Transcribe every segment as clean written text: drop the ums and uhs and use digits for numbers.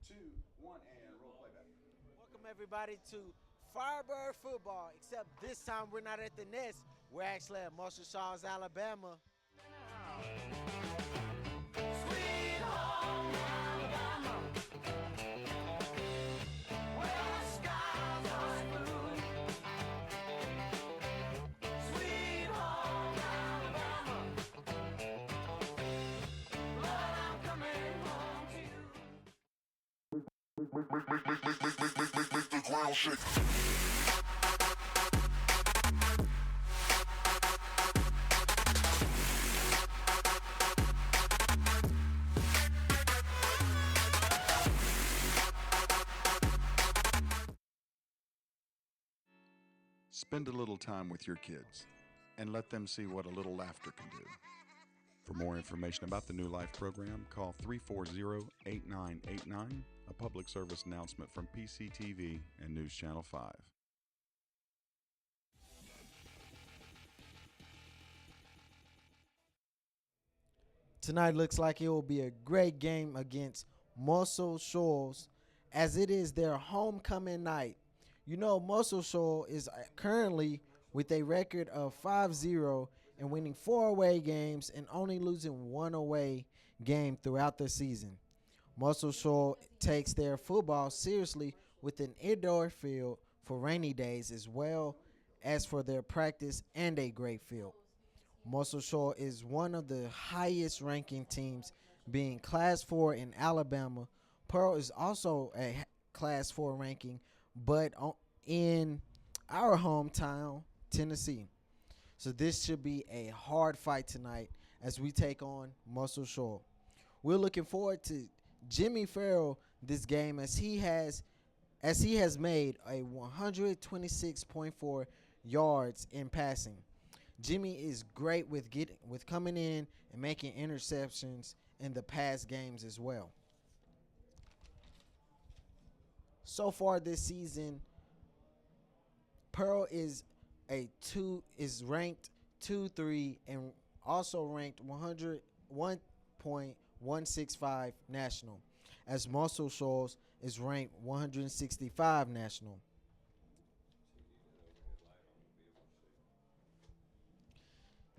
2, 1, and roll playback. Welcome everybody to Firebird Football. Except this time we're not at the Nest. We're actually at Marshall Shoals, Alabama. Sweet home Alabama, where the skies are blue. Sweet home Alabama, Lord, I'm coming home to you. Make the ground shake. Spend a little time with your kids and let them see what a little laughter can do. For more information about the New Life program, call 340-8989, a public service announcement from PCTV and News Channel 5. Tonight looks like it will be a great game against Muscle Shoals as it is their homecoming night. You know, Muscle Shoal is currently with a record of 5-0 and winning 4 away games and only losing 1 away game throughout the season. Muscle Shoal takes their football seriously with an indoor field for rainy days as well as for their practice and a great field. Muscle Shoals is one of the highest ranking teams, being Class 4 in Alabama. Pearl is also a Class 4 ranking, but in our hometown, Tennessee. So this should be a hard fight tonight as we take on Muscle Shoals. We're looking forward to Jimmy Farrell this game as he has made a 126.4 yards in passing. Jimmy is great with coming in and making interceptions in the past games as well. So far this season, Pearl is ranked 2-3 and also ranked 101.165 national, as Muscle Shoals is ranked 165 national.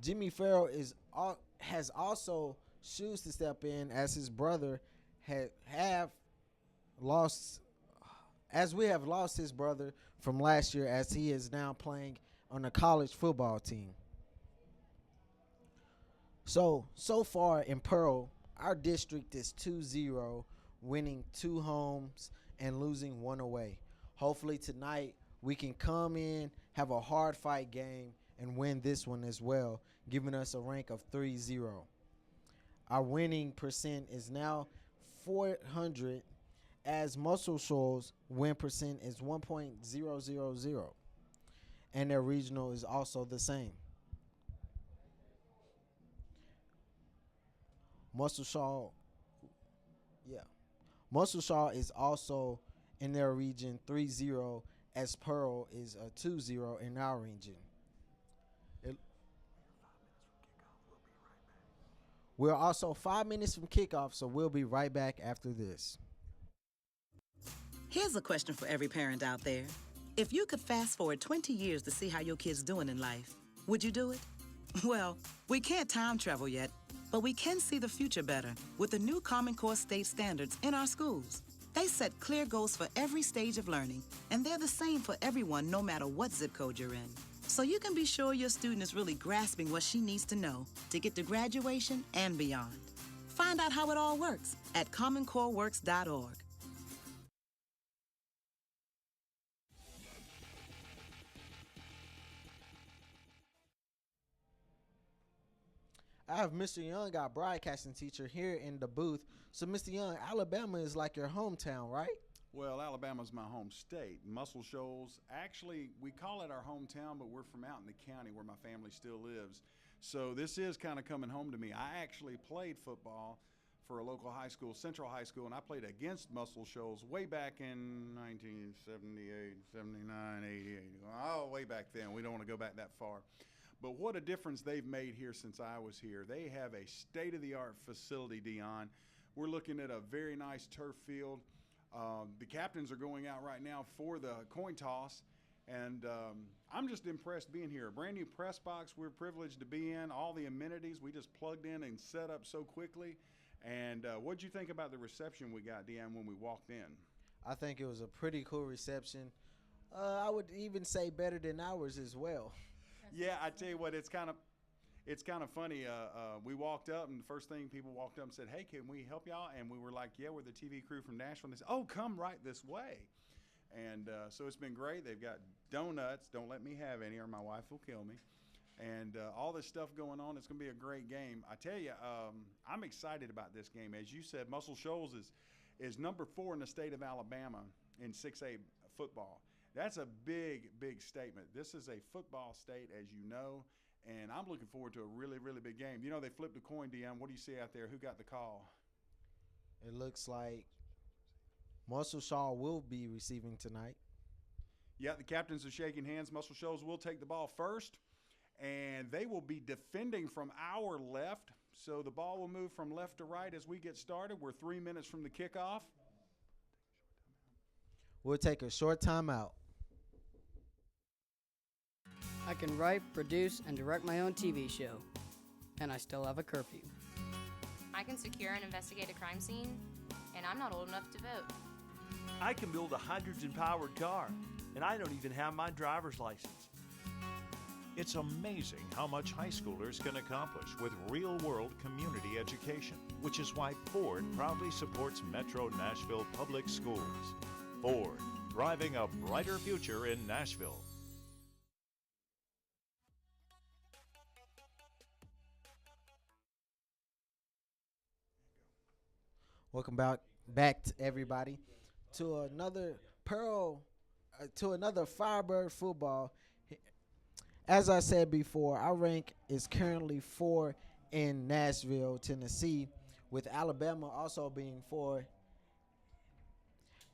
Jimmy Farrell has also shoes to step in as his brother have lost, as we have lost his brother from last year as he is now playing on a college football team. So far in Pearl, our district is 2-0, winning 2 homes and losing 1 away. Hopefully tonight we can come in, have a hard fight game, and win this one as well, giving us a rank of 3-0. Our winning percent is now 400, as Muscle Shoals win percent is 1.000, and their regional is also the same. Muscle Shaw, yeah. Muscle Shaw is also in their region 3-0, as Pearl is a 2-0 in our region. We're also 5 minutes from kickoff, so we'll be right back after this. Here's a question for every parent out there. If you could fast forward 20 years to see how your kid's doing in life, would you do it? Well, we can't time travel yet, but we can see the future better with the new Common Core state standards in our schools. They set clear goals for every stage of learning, and they're the same for everyone no matter what zip code you're in. So you can be sure your student is really grasping what she needs to know to get to graduation and beyond. Find out how it all works at commoncoreworks.org. I have Mr. Young, our broadcasting teacher, here in the booth. So, Mr. Young, Alabama is like your hometown, right? Well, Alabama's my home state. Muscle Shoals, actually, we call it our hometown, but we're from out in the county where my family still lives. So this is kind of coming home to me. I actually played football for a local high school, Central High School, and I played against Muscle Shoals way back in 1978, 79, 88. Oh, way back then. We don't want to go back that far. But what a difference they've made here since I was here. They have a state-of-the-art facility, Dion. We're looking at a very nice turf field. The captains are going out right now for the coin toss, and I'm just impressed being here. A brand new press box we're privileged to be in, all the amenities we just plugged in and set up so quickly. And what'd you think about the reception we got, Deanne, when we walked in? I think it was a pretty cool reception. I would even say better than ours as well. Yeah, I tell you what, it's kind of funny. We walked up, and the first thing people walked up and said, "Hey, can we help y'all?" And we were like, "Yeah, we're the TV crew from Nashville." And they said, "Oh, come right this way." And so it's been great. They've got donuts. Don't let me have any, or my wife will kill me. And all this stuff going on. It's going to be a great game. I tell you, I'm excited about this game. As you said, Muscle Shoals is number 4 in the state of Alabama in 6A football. That's a big, big statement. This is a football state, as you know, and I'm looking forward to a really, really big game. You know, they flipped a coin, Dion. What do you see out there? Who got the call? It looks like Muscle Shaw will be receiving tonight. Yeah, the captains are shaking hands. Muscle Shoals will take the ball first, and they will be defending from our left. So the ball will move from left to right as we get started. We're 3 minutes from the kickoff. We'll take a short timeout. I can write, produce, and direct my own TV show. And I still have a curfew. I can secure and investigate a crime scene, and I'm not old enough to vote. I can build a hydrogen-powered car, and I don't even have my driver's license. It's amazing how much high schoolers can accomplish with real-world community education, which is why Ford proudly supports Metro Nashville Public Schools. Ford, driving a brighter future in Nashville. Welcome back to everybody to another Firebird football. As I said before, our rank is currently 4 in Nashville, Tennessee, with Alabama also being 4.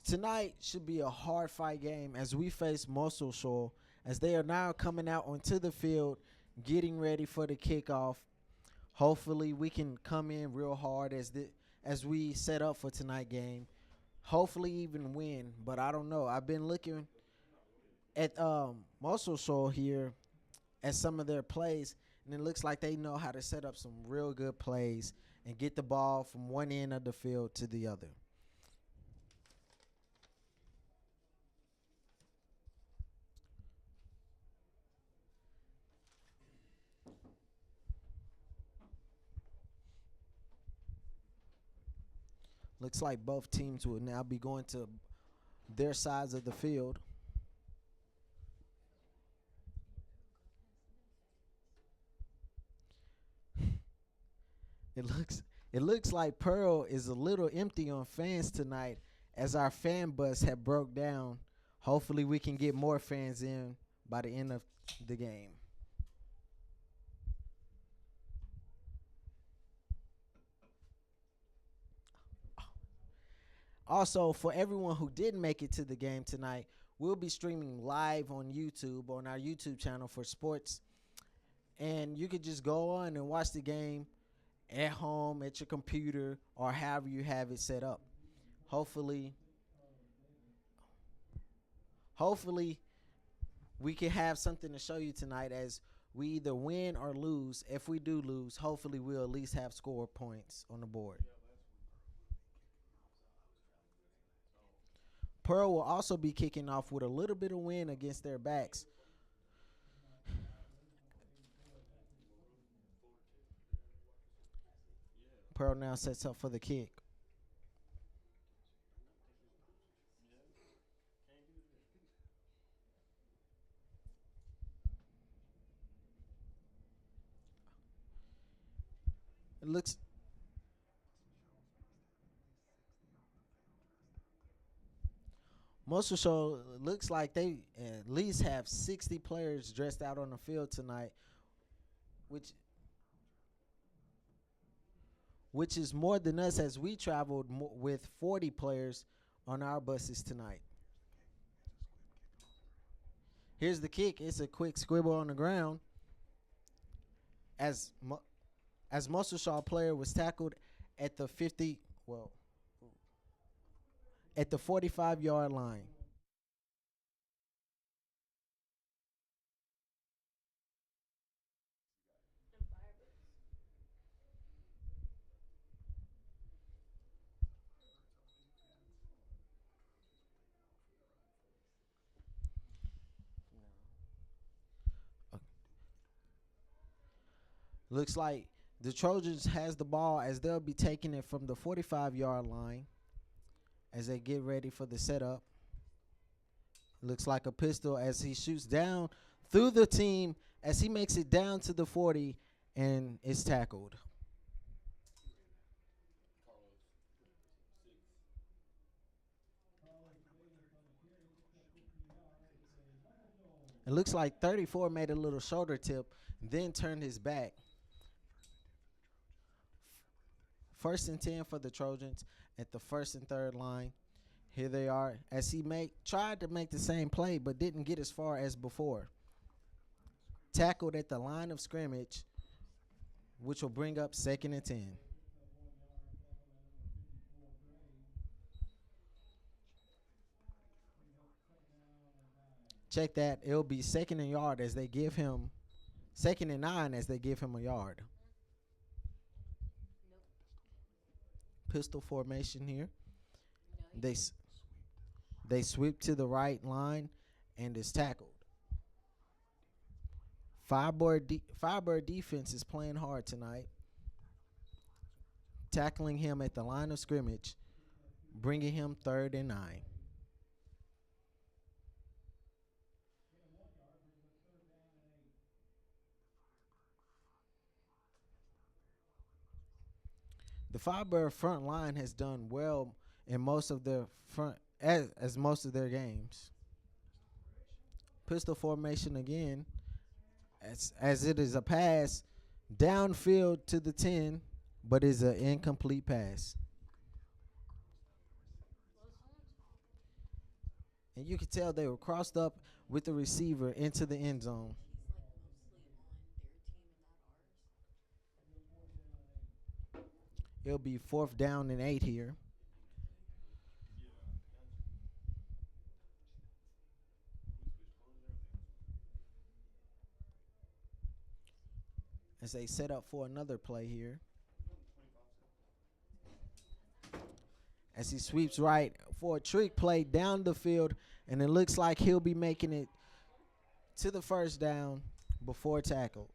Tonight should be a hard fight game as we face Muscle Shoals, as they are now coming out onto the field, getting ready for the kickoff. Hopefully, we can come in real hard as we set up for tonight's game. Hopefully, even win, but I don't know. I've been looking at Muscle Shoals here at some of their plays, and it looks like they know how to set up some real good plays and get the ball from one end of the field to the other. Looks like both teams will now be going to their sides of the field. It looks like Pearl is a little empty on fans tonight as our fan bus have broke down. Hopefully we can get more fans in by the end of the game. Also, for everyone who didn't make it to the game tonight, we'll be streaming live on YouTube, on our YouTube channel for sports. And you could just go on and watch the game at home, at your computer, or however you have it set up. Hopefully we can have something to show you tonight as we either win or lose. If we do lose, hopefully we'll at least have score points on the board. Pearl will also be kicking off with a little bit of win against their backs. Pearl now sets up for the kick. It looks Muscle Shoals looks like they at least have 60 players dressed out on the field tonight, which is more than us as we traveled with 40 players on our buses tonight. Here's the kick. It's a quick scribble on the ground as Muscle Shoals player was tackled at the 50. Well, at the 45-yard line. Looks like the Trojans has the ball as they'll be taking it from the 45-yard line as they get ready for the setup. Looks like a pistol as he shoots down through the team as he makes it down to the 40 and is tackled. It looks like 34 made a little shoulder tip, then turned his back. 1st and 10 for the Trojans at the 1st and 3rd line. Here they are as he tried to make the same play but didn't get as far as before. Tackled at the line of scrimmage, which will bring up 2nd and 10. Check that. It'll be 2nd and yard as they give him 2nd and 9 as they give him a yard. Pistol formation here. They sweep to the right line and is tackled. Firebird defense is playing hard tonight. Tackling him at the line of scrimmage, bringing him 3rd and 9. The Firebird front line has done well in most of their as most of their games. Pistol formation again, as it is a pass downfield to the 10, but is an incomplete pass. And you can tell they were crossed up with the receiver into the end zone. It'll be 4th down and 8 here. As they set up for another play here. As he sweeps right for a trick play down the field, and it looks like he'll be making it to the 1st down before tackle.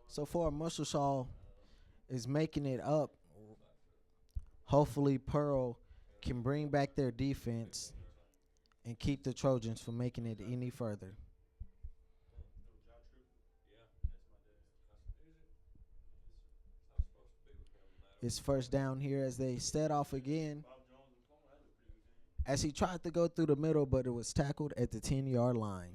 So far, Muscle Shaw is making it up. Hopefully, Pearl can bring back their defense and keep the Trojans from making it any further. It's 1st down here as they set off again. As he tried to go through the middle, but it was tackled at the 10-yard line.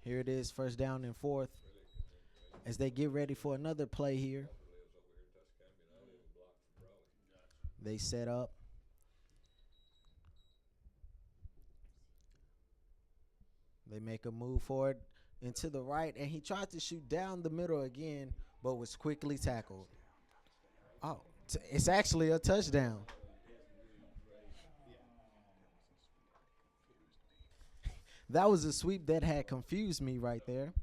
Here it is, 1st down and 4th, as they get ready for another play here. They set up. They make a move forward and to the right, and he tried to shoot down the middle again, but was quickly tackled. Oh, it's actually a touchdown. That was a sweep that had confused me right there.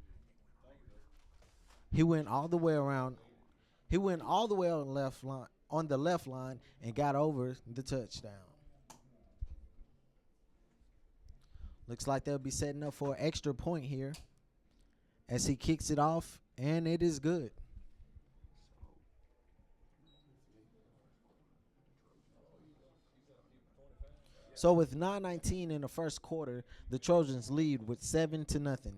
He went all the way around. He went all the way on the left line and got over the touchdown. Looks like they'll be setting up for an extra point here as he kicks it off, and it is good. So with 9:19 in the 1st quarter, the Trojans lead with 7-0.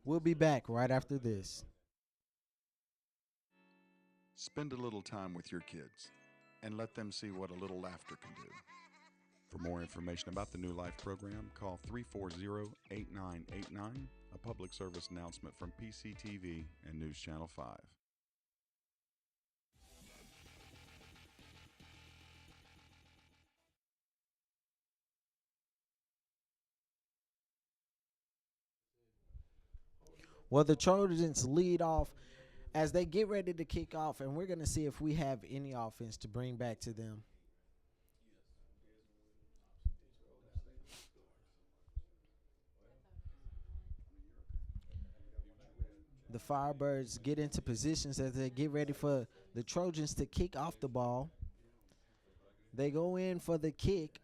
We'll be back right after this. Spend a little time with your kids and let them see what a little laughter can do. For more information about the New Life program, call 340-8989 a public service announcement from PCTV and News Channel 5. Well, the Trojans lead off as they get ready to kick off, and we're going to see if we have any offense to bring back to them. The Firebirds get into positions as they get ready for the Trojans to kick off the ball. They go in for the kick,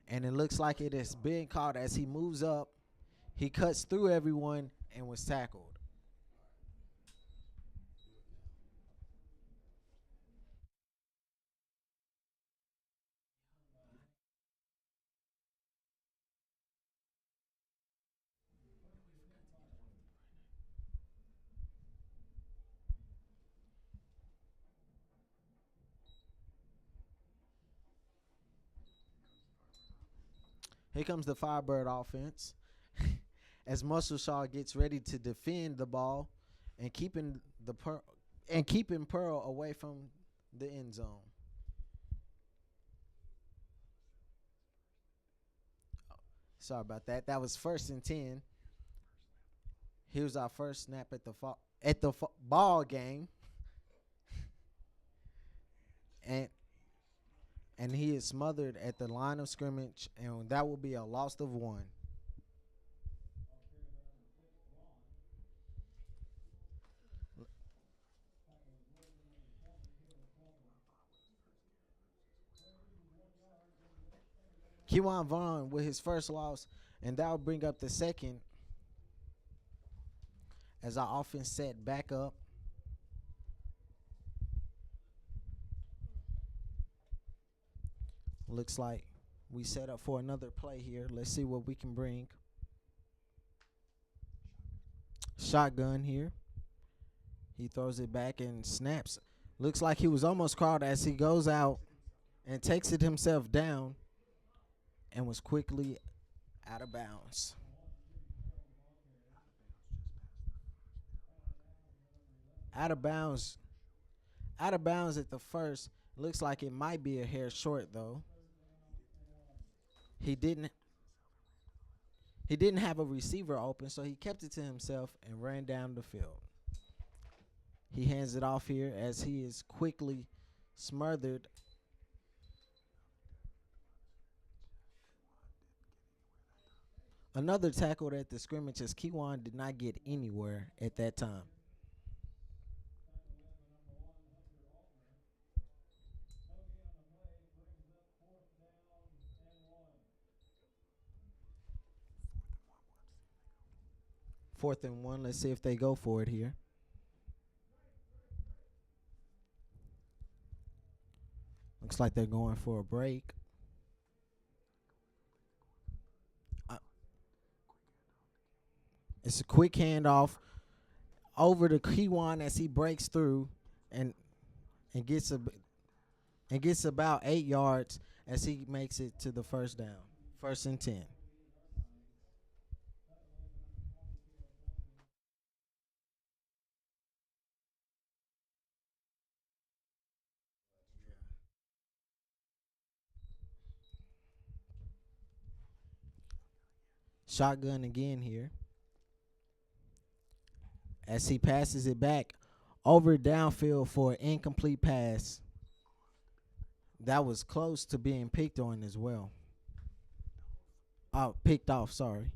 and it looks like it is being caught as he moves up. He cuts through everyone and was tackled. Here comes the Firebird offense as Muscle Shaw gets ready to defend the ball and keeping Pearl away from the end zone. Sorry about that. That was 1st and 10. Here's our first snap at the ball game, and he is smothered at the line of scrimmage, and that will be a loss of 1. Kewan Vaughn with his first loss, and that will bring up the second as our offense set back up. Looks like we set up for another play here. Let's see what we can bring. Shotgun here. He throws it back and snaps. Looks like he was almost caught as he goes out and takes it himself down and was quickly out of bounds. Out of bounds. Out of bounds at the first. Looks like it might be a hair short though. He didn't have a receiver open, so he kept it to himself and ran down the field. He hands it off here as he is quickly smothered. Another tackle at the scrimmage as Kewan did not get anywhere at that time. Fourth and 1. Let's see if they go for it here. Looks like they're going for a break. It's a quick handoff over to Kewan as he breaks through and gets about 8 yards as he makes it to the first down. 1st and 10. Shotgun again here as he passes it back over downfield for an incomplete pass. That was close to being picked on as well. Picked off, sorry.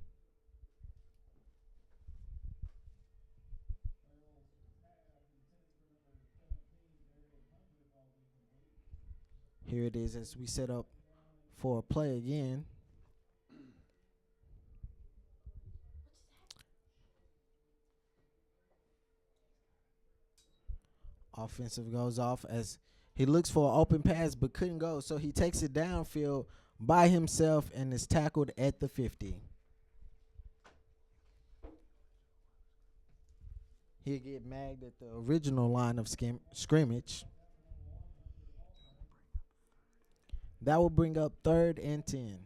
Here it is as we set up for a play again. Offensive goes off as he looks for an open pass but couldn't go, so he takes it downfield by himself and is tackled at the 50. He'll get magged at the original line of scrimmage. That will bring up 3rd and 10.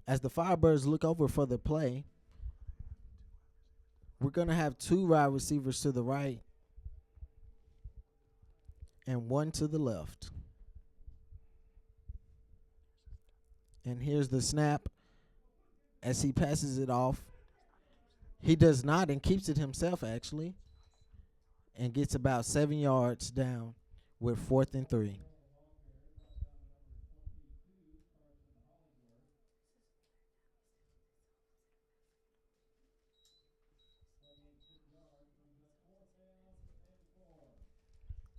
As the Firebirds look over for the play, we're going to have 2 wide receivers to the right and 1 to the left. And here's the snap as he passes it off. He does not and keeps it himself, actually, and gets about 7 yards down with 4th and 3.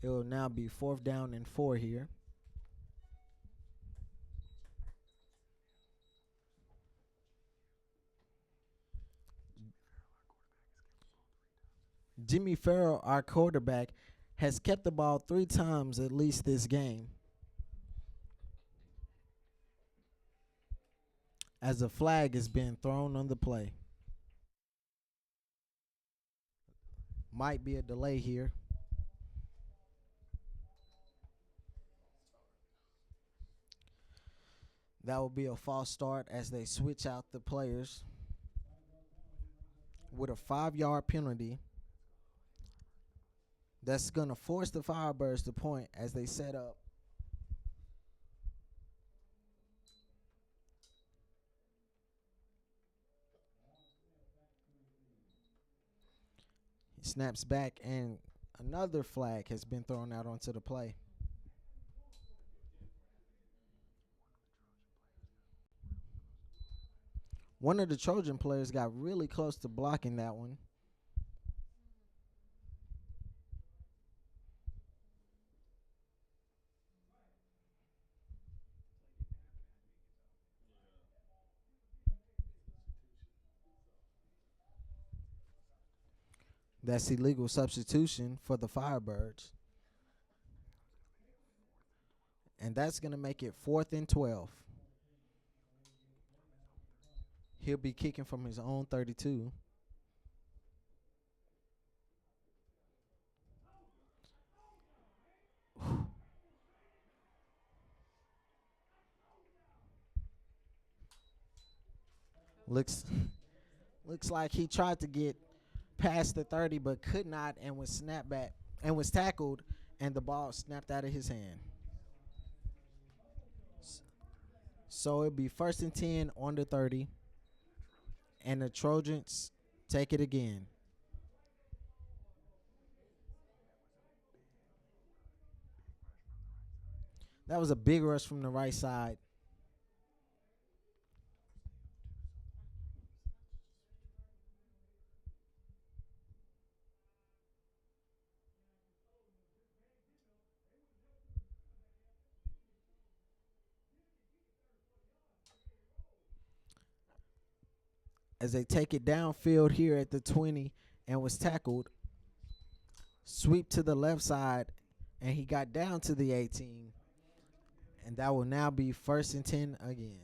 It will now be 4th down and 4 here. Jimmy Farrell, our quarterback, has kept the ball 3 times at least this game, as a flag is being thrown on the play. Might be a delay here. That will be a false start as they switch out the players with a 5-yard penalty. That's going to force the Firebirds to point as they set up. He snaps back, and another flag has been thrown out onto the play. One of the Trojan players got really close to blocking that one. That's illegal substitution for the Firebirds. And that's going to make it 4th and 12. He'll be kicking from his own 32. Looks like he tried to get past the 30 but could not, and was snapped back and was tackled, and the ball snapped out of his hand. So it'll be 1st and 10 on the 30, and the Trojans take it again. That was a big rush from the right side. As they take it downfield here at the 20 and was tackled. Sweep to the left side, and he got down to the 18. And that will now be 1st and 10 again.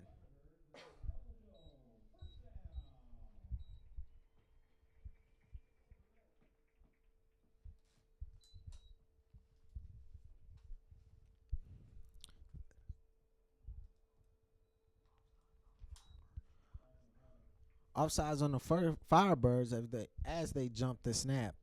Offsides on the Firebirds as they jump the snap.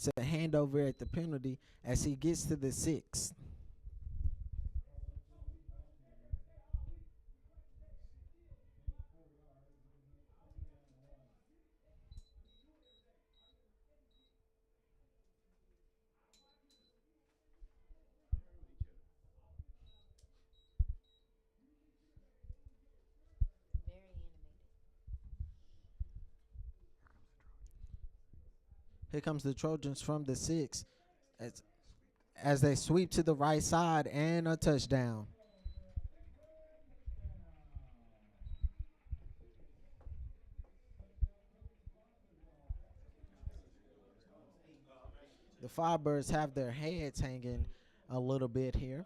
It's a handover at the penalty as he gets to the 6. Here comes the Trojans from the 6 as they sweep to the right side, and a touchdown. The Firebirds have their heads hanging a little bit here.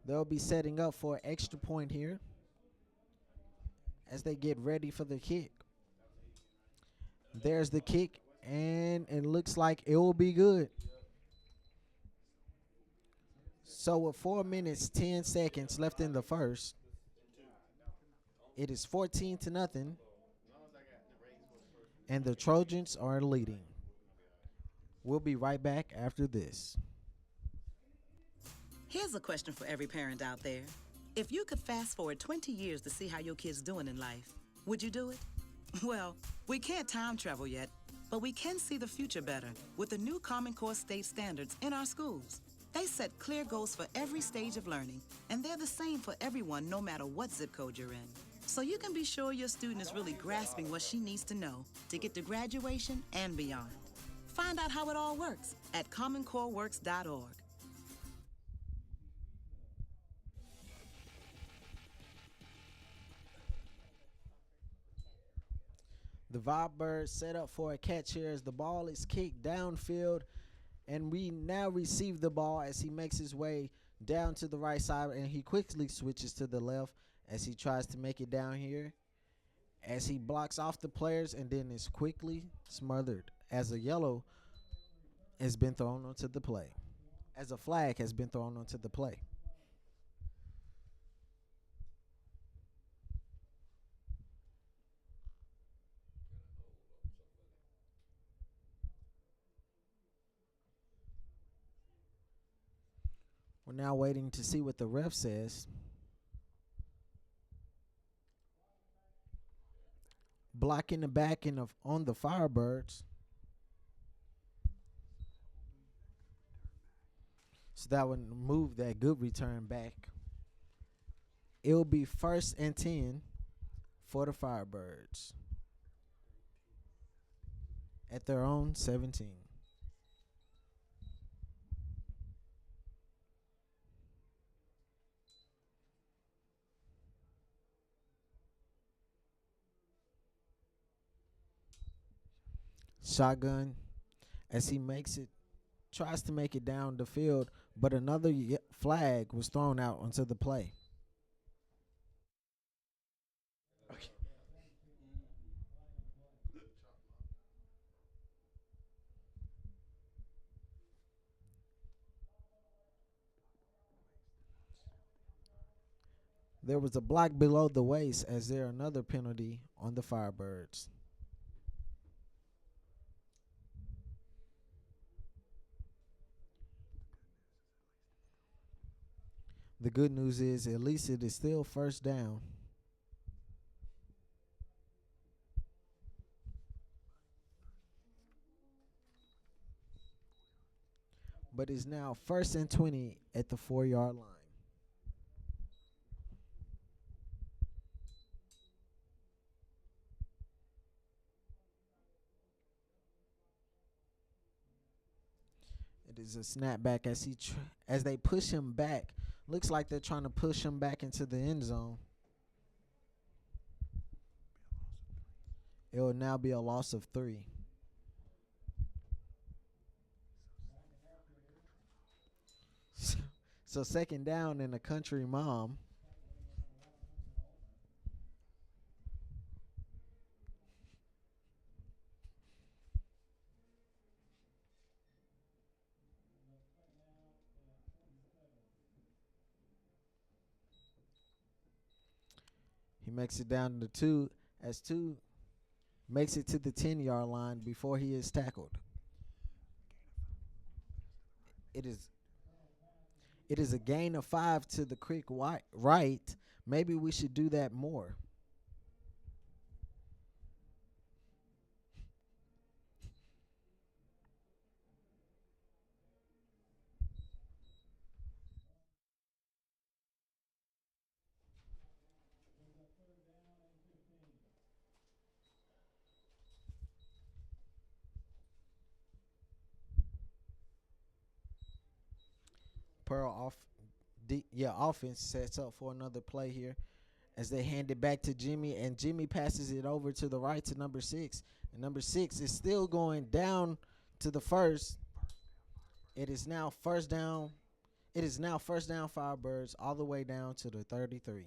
They'll be setting up for an extra point here as they get ready for the kick. There's the kick, and it looks like it will be good. So with 4 minutes, 10 seconds left in the first, it is 14-0, and the Trojans are leading. We'll be right back after this. Here's a question for every parent out there. If you could fast forward 20 years to see how your kid's doing in life, would you do it? Well, we can't time travel yet, but we can see the future better with the new Common Core state standards in our schools. They set clear goals for every stage of learning, and they're the same for everyone no matter what zip code you're in. So you can be sure your student is really grasping what she needs to know to get to graduation and beyond. Find out how it all works at commoncoreworks.org. The Virebirds set up for a catch here as the ball is kicked downfield, and we now receive the ball as he makes his way down to the right side, and he quickly switches to the left as he tries to make it down here, as he blocks off the players and then is quickly smothered as a yellow has been thrown onto the play, as a flag has been thrown onto the play. We're now waiting to see what the ref says. Blocking the back end of on the Firebirds. So that would move that good return back. It'll be 1st and 10 for the Firebirds at their own 17. Shotgun as he tries to make it down the field, but another flag was thrown out onto the play. Okay. There was a block below the waist as there another penalty on the Firebirds. The good news is at least it is still 1st down. But it's now 1st and 20 at the 4-yard line. It is a snapback as they push him back. Looks like they're trying to push him back into the end zone. It will now be a loss of 3. So 2nd down and a country mom. He makes it down to 2 as 2 makes it to the 10-yard line before he is tackled. It is a gain of 5 to the creek right. Maybe we should do that more. Offense sets up for another play here as they hand it back to Jimmy, and Jimmy passes it over to the right to number 6. And number 6 is still going down to the first. It is now first down. It is now first down Firebirds all the way down to the 33.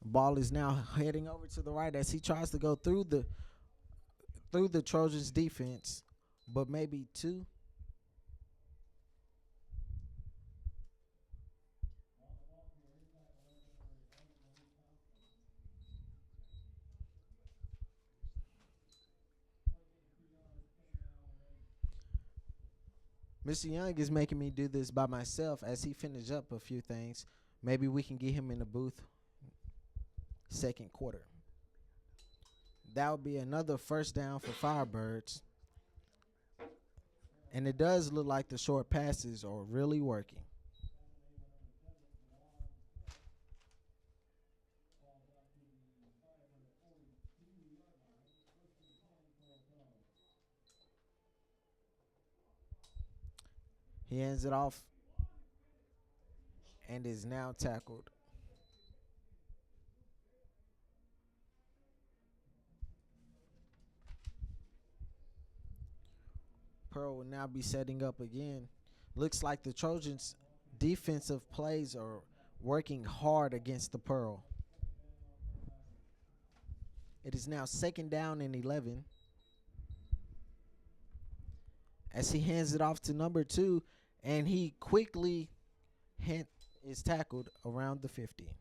Ball is now heading over to the right as he tries to go through the Trojans defense, but maybe two. Mr. Young is making me do this by myself as he finished up a few things. Maybe we can get him in the booth second quarter. That would be another first down for Firebirds. And it does look like the short passes are really working. He hands it off and is now tackled. Pearl will now be setting up again. Looks like the Trojans' defensive plays are working hard against the Pearl. It is now second down and 11. As he hands it off to number 2, and he quickly is tackled around the 50.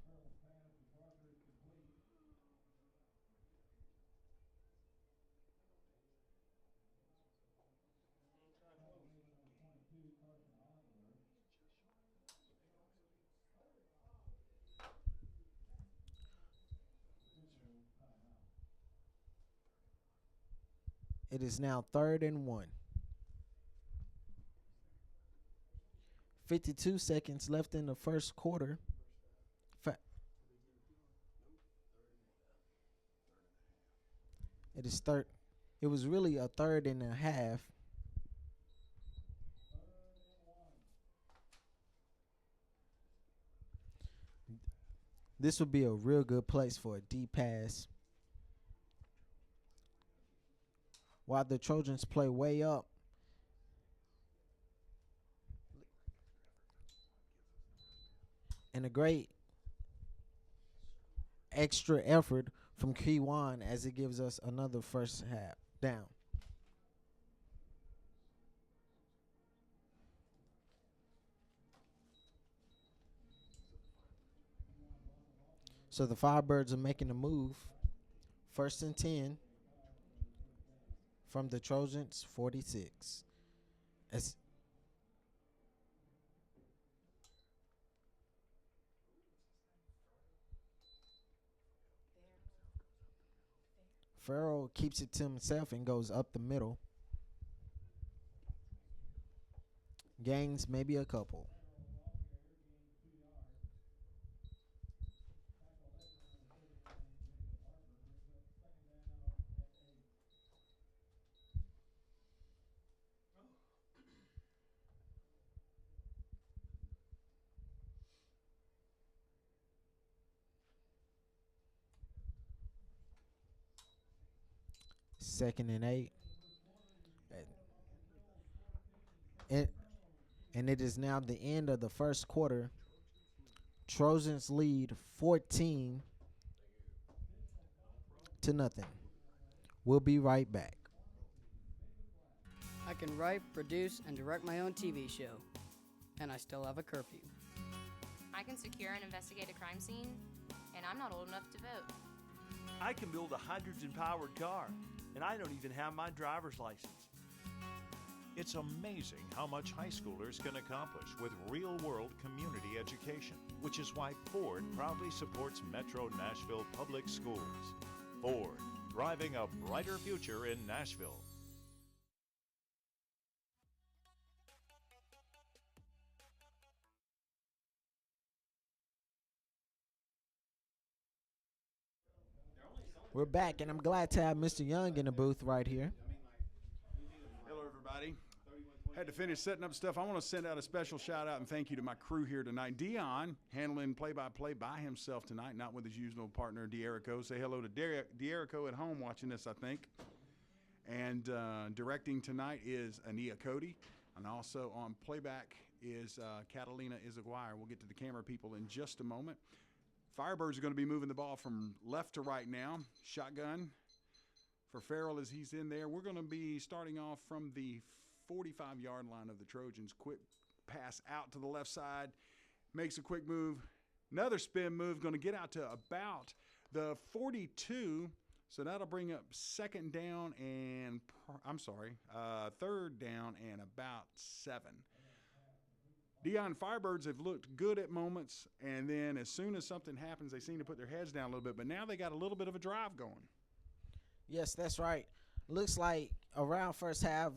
It is now 3rd and 1. 52 seconds left in the first quarter. It is third. It was really a 3rd and a half. This would be a real good place for a deep pass. While the Trojans play way up. And a great extra effort from Kiwan as it gives us another first half down. So the Firebirds are making a move. 1st and 10 from the Trojans 46. As Farrell keeps it to himself and goes up the middle. Gains maybe a couple. Second and 8. And it is now the end of the first quarter. Trojans lead 14-0. We'll be right back. I can write, produce, and direct my own TV show. And I still have a curfew. I can secure and investigate a crime scene, and I'm not old enough to vote. I can build a hydrogen-powered car, and I don't even have my driver's license. It's amazing how much high schoolers can accomplish with real-world community education, which is why Ford proudly supports Metro Nashville Public Schools. Ford, driving a brighter future in Nashville. We're back, and I'm glad to have Mr. Young in the booth right here. Hello, everybody. Had to finish setting up stuff. I want to send out a special shout out and thank you to my crew here tonight. Dion handling play-by-play by himself tonight, not with his usual partner, D'Erico. Say hello to D'Erico at home watching this, I think. And directing tonight is Ania Cody. And also on playback is Catalina Izaguirre. We'll get to the camera people in just a moment. Firebirds are going to be moving the ball from left to right now. Shotgun for Farrell as he's in there. We're going to be starting off from the 45-yard line of the Trojans. Quick pass out to the left side. Makes a quick move. Another spin move. Going to get out to about the 42. So that'll bring up third down and about 7. Dion Firebirds have looked good at moments, and then as soon as something happens, they seem to put their heads down a little bit. But now they got a little bit of a drive going. Yes, that's right. Looks like around first half,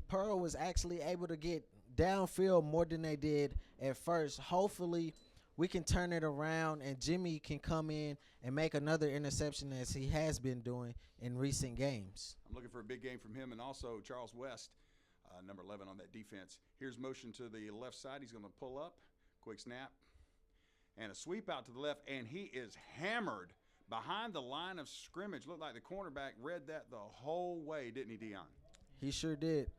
Pearl was actually able to get downfield more than they did at first. Hopefully, we can turn it around and Jimmy can come in and make another interception as he has been doing in recent games. I'm looking for a big game from him, and also Charles West, number 11 on that defense. Here's motion to the left side. He's going to pull up, quick snap, and a sweep out to the left, and he is hammered behind the line of scrimmage. Looked like the cornerback read that the whole way, didn't he, Dion? He sure did.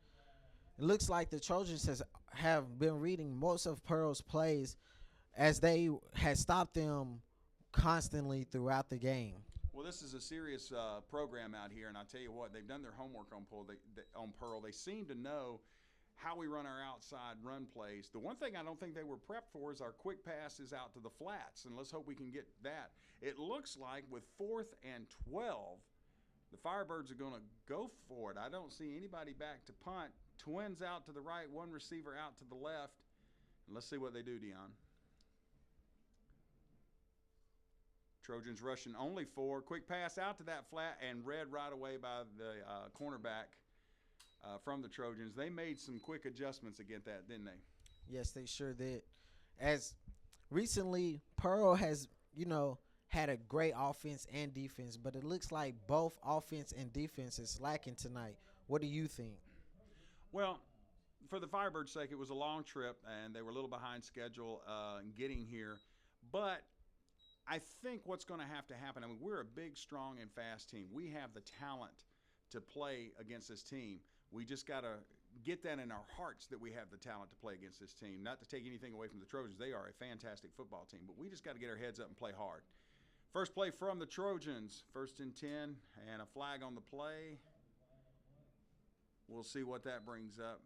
It looks like the Trojans have been reading most of Pearl's plays as they had stopped them constantly throughout the game. Well, this is a serious program out here, and I tell you what, they've done their homework on Pearl. They seem to know how we run our outside run plays. The one thing I don't think they were prepped for is our quick passes out to the flats, and let's hope we can get that. It looks like with 4th and 12, the Firebirds are going to go for it. I don't see anybody back to punt. Twins out to the right, one receiver out to the left. And let's see what they do, Dion. Trojans rushing only 4. Quick pass out to that flat and read right away by the cornerback from the Trojans. They made some quick adjustments against that, didn't they? Yes, they sure did. As recently, Pearl has, had a great offense and defense, but it looks like both offense and defense is lacking tonight. What do you think? Well, for the Firebirds' sake, it was a long trip, and they were a little behind schedule in getting here. But I think what's going to happen, we're a big, strong, and fast team. We have the talent to play against this team. We just got to get that in our hearts that we have the talent to play against this team. Not to take anything away from the Trojans. They are a fantastic football team, but we just got to get our heads up and play hard. First play from the Trojans, 1st and 10, and a flag on the play. We'll see what that brings up.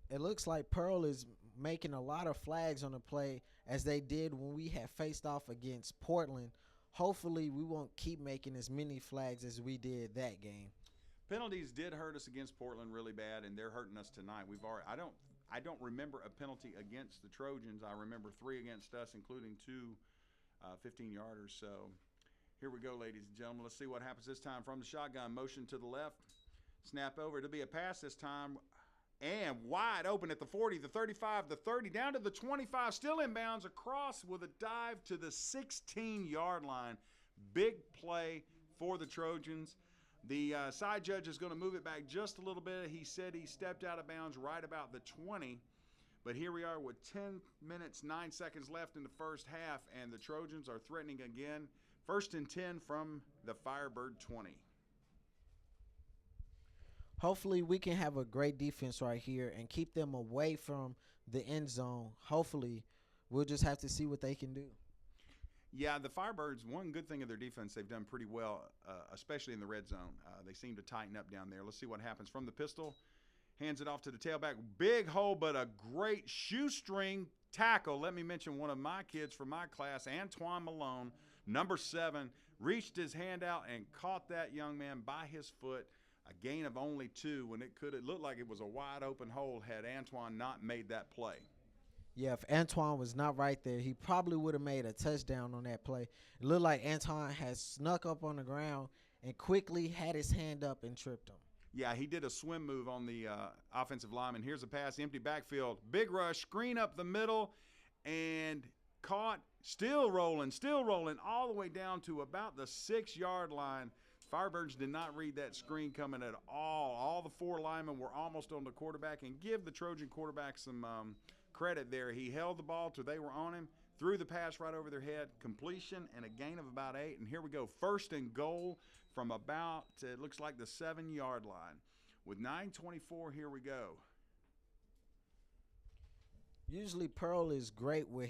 It looks like Pearl is making a lot of flags on the play as they did when we had faced off against Portland. Hopefully, we won't keep making as many flags as we did that game. Penalties did hurt us against Portland really bad, and they're hurting us tonight. I don't remember a penalty against the Trojans. I remember 3 against us, including 2 15-yarders. So here we go, ladies and gentlemen. Let's see what happens this time from the shotgun. Motion to the left. Snap over. It'll be a pass this time. And wide open at the 40, the 35, the 30, down to the 25. Still inbounds across with a dive to the 16-yard line. Big play for the Trojans. The side judge is going to move it back just a little bit. He said he stepped out of bounds right about the 20. But here we are with 10 minutes, 9 seconds left in the first half, and the Trojans are threatening again. 1st and 10 from the Firebird 20. Hopefully, we can have a great defense right here and keep them away from the end zone. Hopefully, we'll just have to see what they can do. Yeah, the Firebirds, one good thing of their defense, they've done pretty well, especially in the red zone. They seem to tighten up down there. Let's see what happens from the pistol. Hands it off to the tailback. Big hole, but a great shoestring tackle. Let me mention one of my kids from my class, Antoine Malone, number 7, reached his hand out and caught that young man by his foot. A gain of only 2 when it looked like it was a wide open hole had Antoine not made that play. Yeah, if Antoine was not right there, he probably would have made a touchdown on that play. It looked like Antoine had snuck up on the ground and quickly had his hand up and tripped him. Yeah, he did a swim move on the offensive lineman. Here's a pass, empty backfield, big rush, screen up the middle, and caught, still rolling, all the way down to about the 6-yard line. Firebirds did not read that screen coming at all. All the 4 linemen were almost on the quarterback, and give the Trojan quarterback some credit there. He held the ball till they were on him, threw the pass right over their head, completion, and a gain of about 8. And here we go, 1st and goal from about, it looks like the 7-yard line. With 9:24, here we go. Usually Pearl is great with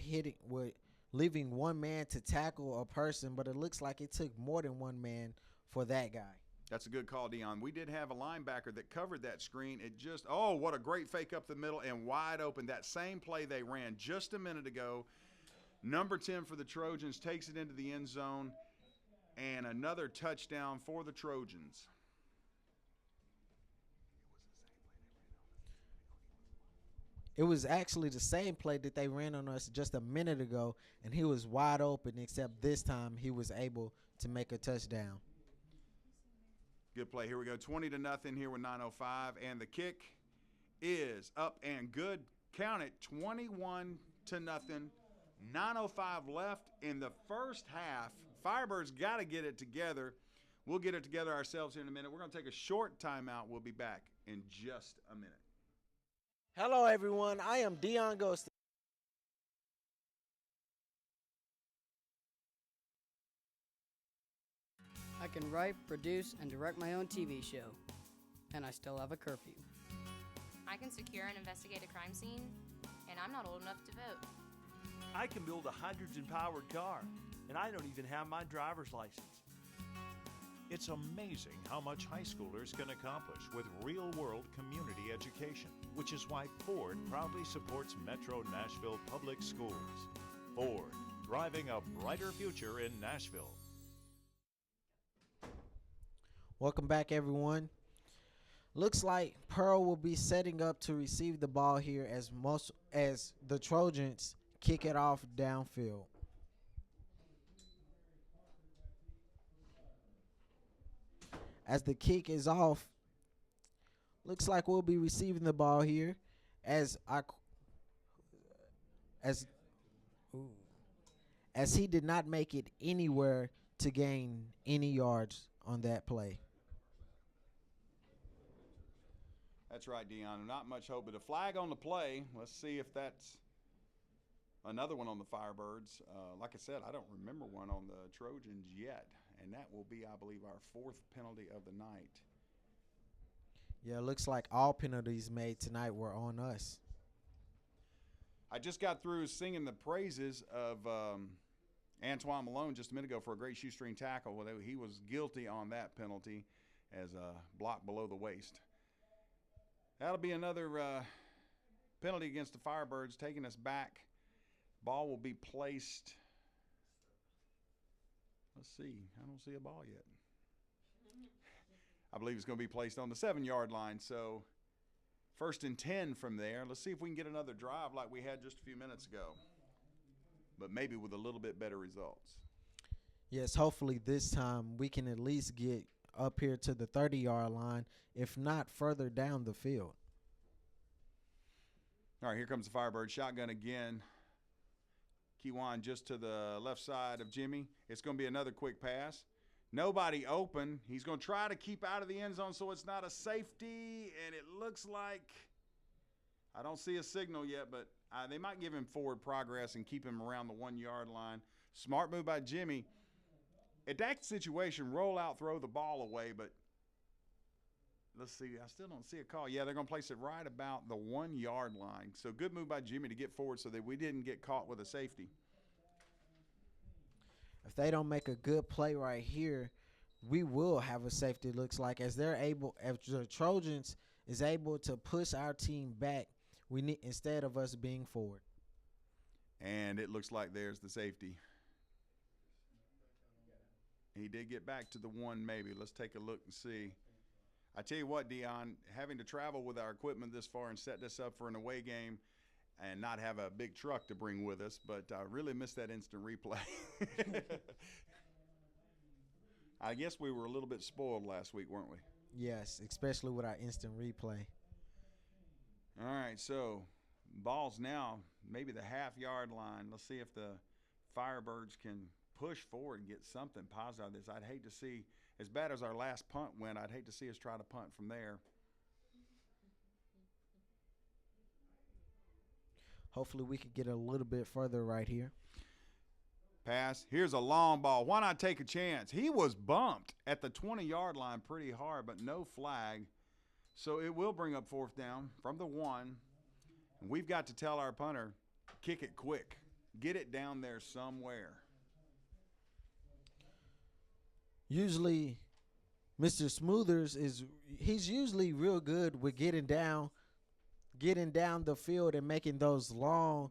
leaving one man to tackle a person, but it looks like it took more than one man for that guy. That's a good call, Dion. We did have a linebacker that covered that screen. It just, oh, what a great fake up the middle and wide open. That same play they ran just a minute ago. Number 10 for the Trojans takes it into the end zone, and another touchdown for the Trojans. It was actually the same play that they ran on us just a minute ago, and he was wide open, except this time he was able to make a touchdown. Good play. Here we go. 20-0 here with 9:05, and the kick is up and good. Count it, 21-0. 9:05 left in the first half. Firebirds got to get it together. We'll get it together ourselves here in a minute. We're going to take a short timeout. We'll be back in just a minute. Hello, everyone. I am Dion Ghost. I can write, produce, and direct my own TV show. And I still have a curfew. I can secure and investigate a crime scene, and I'm not old enough to vote. I can build a hydrogen-powered car, and I don't even have my driver's license. It's amazing how much high schoolers can accomplish with real-world community education, which is why Ford proudly supports Metro Nashville Public Schools. Ford, driving a brighter future in Nashville. Welcome back, everyone. Looks like Pearl will be setting up to receive the ball here as the Trojans kick it off downfield. As the kick is off, looks like we'll be receiving the ball here as he did not make it anywhere to gain any yards on that play. That's right, Dion. Not much hope, but a flag on the play. Let's see if that's another one on the Firebirds. Like I said, I don't remember one on the Trojans yet, and that will be, I believe, our 4th penalty of the night. Yeah, it looks like all penalties made tonight were on us. I just got through singing the praises of Antoine Malone just a minute ago for a great shoestring tackle. Well, he was guilty on that penalty as a block below the waist. That'll be another penalty against the Firebirds, taking us back. Ball will be placed. Let's see. I don't see a ball yet. I believe it's going to be placed on the 7-yard line. So 1st and 10 from there. Let's see if we can get another drive like we had just a few minutes ago, but maybe with a little bit better results. Yes, hopefully this time we can at least get up here to the 30-yard line, if not further down the field. All right, here comes the Firebird. Shotgun again. Kiwan just to the left side of Jimmy. It's going to be another quick pass. Nobody open. He's going to try to keep out of the end zone so it's not a safety, and it looks like I don't see a signal yet, but they might give him forward progress and keep him around the 1-yard line. Smart move by Jimmy. At that situation, roll out, throw the ball away, but let's see. I still don't see a call. Yeah, they're going to place it right about the 1-yard line. So good move by Jimmy to get forward so that we didn't get caught with a safety. If they don't make a good play right here, we will have a safety, looks like, as the Trojans is able to push our team back instead of us being forward. And it looks like there's the safety. He did get back to the 1 maybe. Let's take a look and see. I tell you what, Dion, having to travel with our equipment this far and set this up for an away game and not have a big truck to bring with us, but I really missed that instant replay. I guess we were a little bit spoiled last week, weren't we? Yes, especially with our instant replay. All right, so Ball's now maybe the half-yard line. Let's see if the Firebirds can push forward and get something positive out of this. I'd hate to see, as bad as our last punt went, I'd hate to see us try to punt from there. Hopefully we could get a little bit further right here. Pass. Here's a long ball. Why not take a chance? He was bumped at the 20-yard line pretty hard, but no flag. So it will bring up 4th down from the 1. And we've got to tell our punter, kick it quick. Get it down there somewhere. Usually Mr. Smoothers he's usually real good with getting down the field and making those long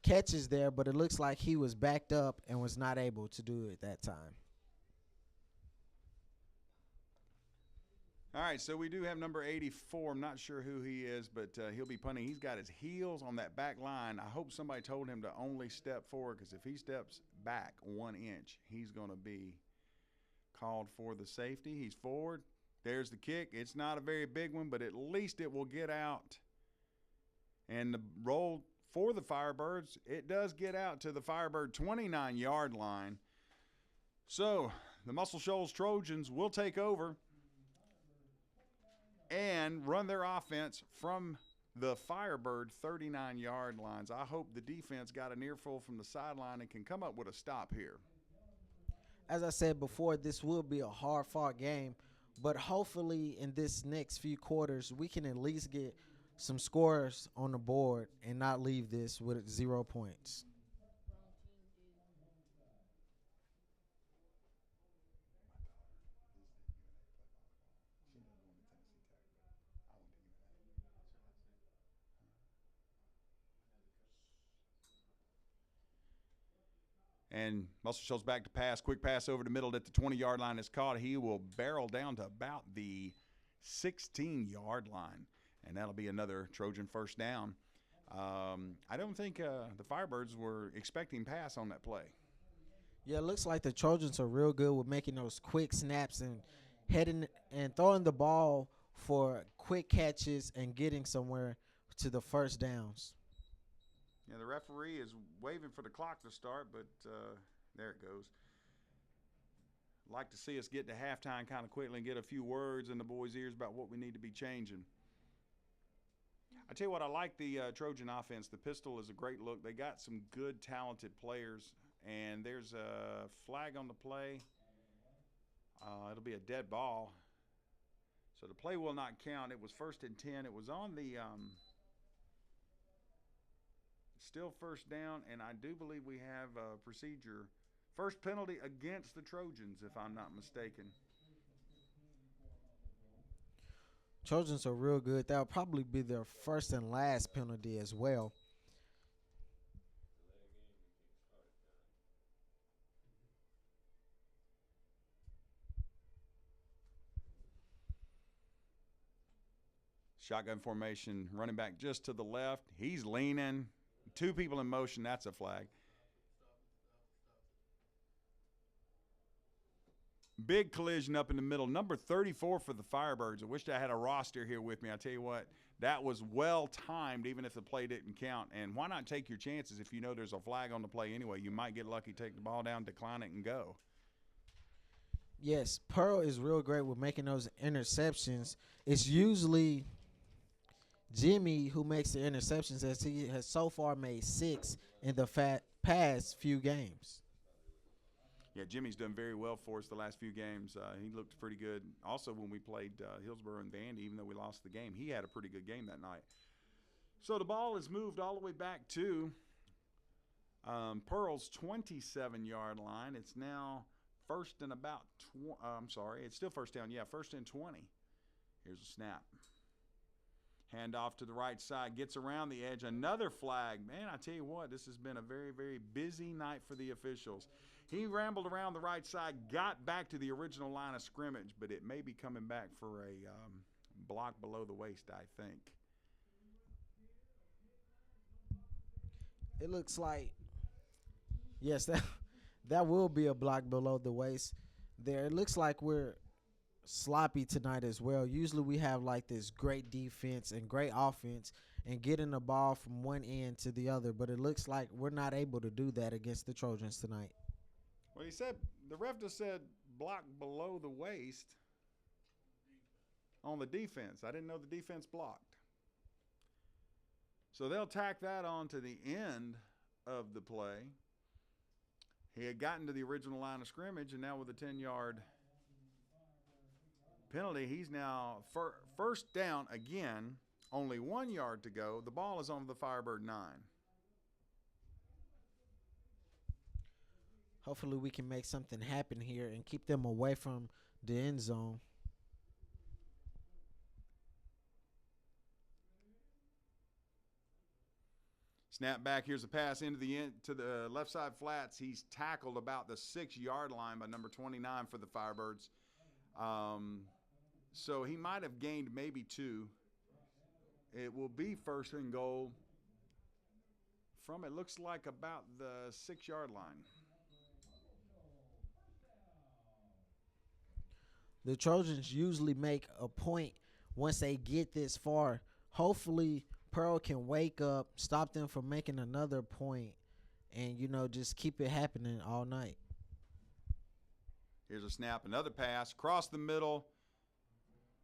catches there, but it looks like he was backed up and was not able to do it that time. All right, so we do have number 84. I'm not sure who he is, but he'll be punting. He's got his heels on that back line. I hope somebody told him to only step forward, because if he steps back 1 inch, he's going to be called for the safety. He's forward. There's the kick. It's not a very big one, but at least it will get out. And the roll for the Firebirds, it does get out to the Firebird 29-yard line. So the Muscle Shoals Trojans will take over and run their offense from the Firebird 39-yard lines. I hope the defense got an earful from the sideline and can come up with a stop here. As I said before, this will be a hard-fought game, but hopefully in this next few quarters we can at least get some scores on the board and not leave this with 0 points. And Muscle Shoals back to pass. Quick pass over the middle at the 20-yard line is caught. He will barrel down to about the 16-yard line, and that'll be another Trojan first down. I don't think the Firebirds were expecting pass on that play. Yeah, it looks like the Trojans are real good with making those quick snaps and heading and throwing the ball for quick catches and getting somewhere to the first downs. Yeah, the referee is waving for the clock to start, but there it goes. Like to see us get to halftime kind of quickly and get a few words in the boys' ears about what we need to be changing. I tell you what, I like the Trojan offense. The pistol is a great look. They got some good, talented players, and there's a flag on the play. It'll be a dead ball. So the play will not count. It was 1st and 10. It was on the still first down, and I do believe we have a procedure. First penalty against the Trojans, if I'm not mistaken. Trojans are real good. That'll probably be their first and last penalty as well. Shotgun formation, running back just to the left. He's leaning. 2 people in motion, that's a flag. Big collision up in the middle. Number 34 for the Firebirds. I wish I had a roster here with me. I tell you what, that was well timed, even if the play didn't count. And why not take your chances if you know there's a flag on the play anyway? You might get lucky, take the ball down, decline it, and go. Yes, Pearl is real great with making those interceptions. It's usually Jimmy who makes the interceptions, as he has so far made 6 in the past few games. Yeah, Jimmy's done very well for us the last few games. He looked pretty good. Also, when we played Hillsborough and Vandy, even though we lost the game, he had a pretty good game that night. So the ball is moved all the way back to Pearl's 27-yard line. It's now first and about it's still first down. Yeah, 1st and 20. Here's a snap. Hand off to the right side, gets around the edge. Another flag. Man, I tell you what, this has been a very, very busy night for the officials. He rambled around the right side, got back to the original line of scrimmage, but it may be coming back for a block below the waist, I think. It looks like, yes, that will be a block below the waist there. It looks like we're sloppy tonight as well. Usually we have like this great defense and great offense and getting the ball from one end to the other, but it looks like we're not able to do that against the Trojans tonight. Well, he said the ref just said block below the waist on the defense. I didn't know the defense blocked. So they'll tack that on to the end of the play. He had gotten to the original line of scrimmage, and now with a 10-yard penalty, he's now first down again, only 1 yard to go. The ball is on the Firebird 9. Hopefully we can make something happen here and keep them away from the end zone. Snap back. Here's a pass into the end to the left side flats. He's tackled about the 6-yard line by number 29 for the Firebirds. So he might have gained maybe 2. It will be first and goal from, it looks like, about the 6-yard line. The Trojans usually make a point once they get this far. Hopefully Pearl can wake up, stop them from making another point, and, just keep it happening all night. Here's a snap, another pass, across the middle.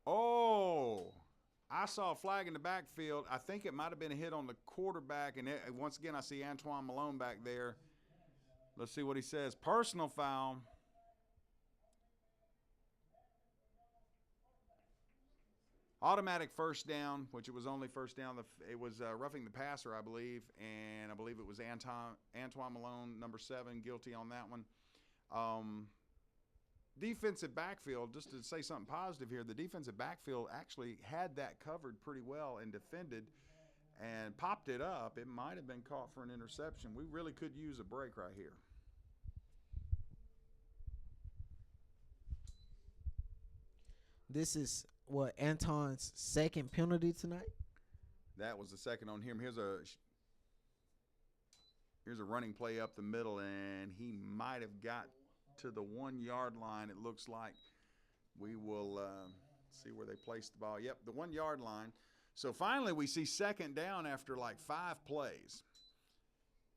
Oh, I saw a flag in the backfield. I think it might have been a hit on the quarterback, and once again I see Antoine Malone back there. Let's see what he says. Personal foul. Automatic first down, which it was only first down. It was roughing the passer, I believe, and I believe it was Antoine Malone, number 7, guilty on that one. Defensive backfield, just to say something positive here, the defensive backfield actually had that covered pretty well and defended and popped it up. It might have been caught for an interception. We really could use a break right here. This is Anton's second penalty tonight? That was the second on him. Here's a running play up the middle, and he might have got to the 1-yard line, it looks like. We will see where they placed the ball. Yep, the 1-yard line. So finally we see second down after like 5 plays.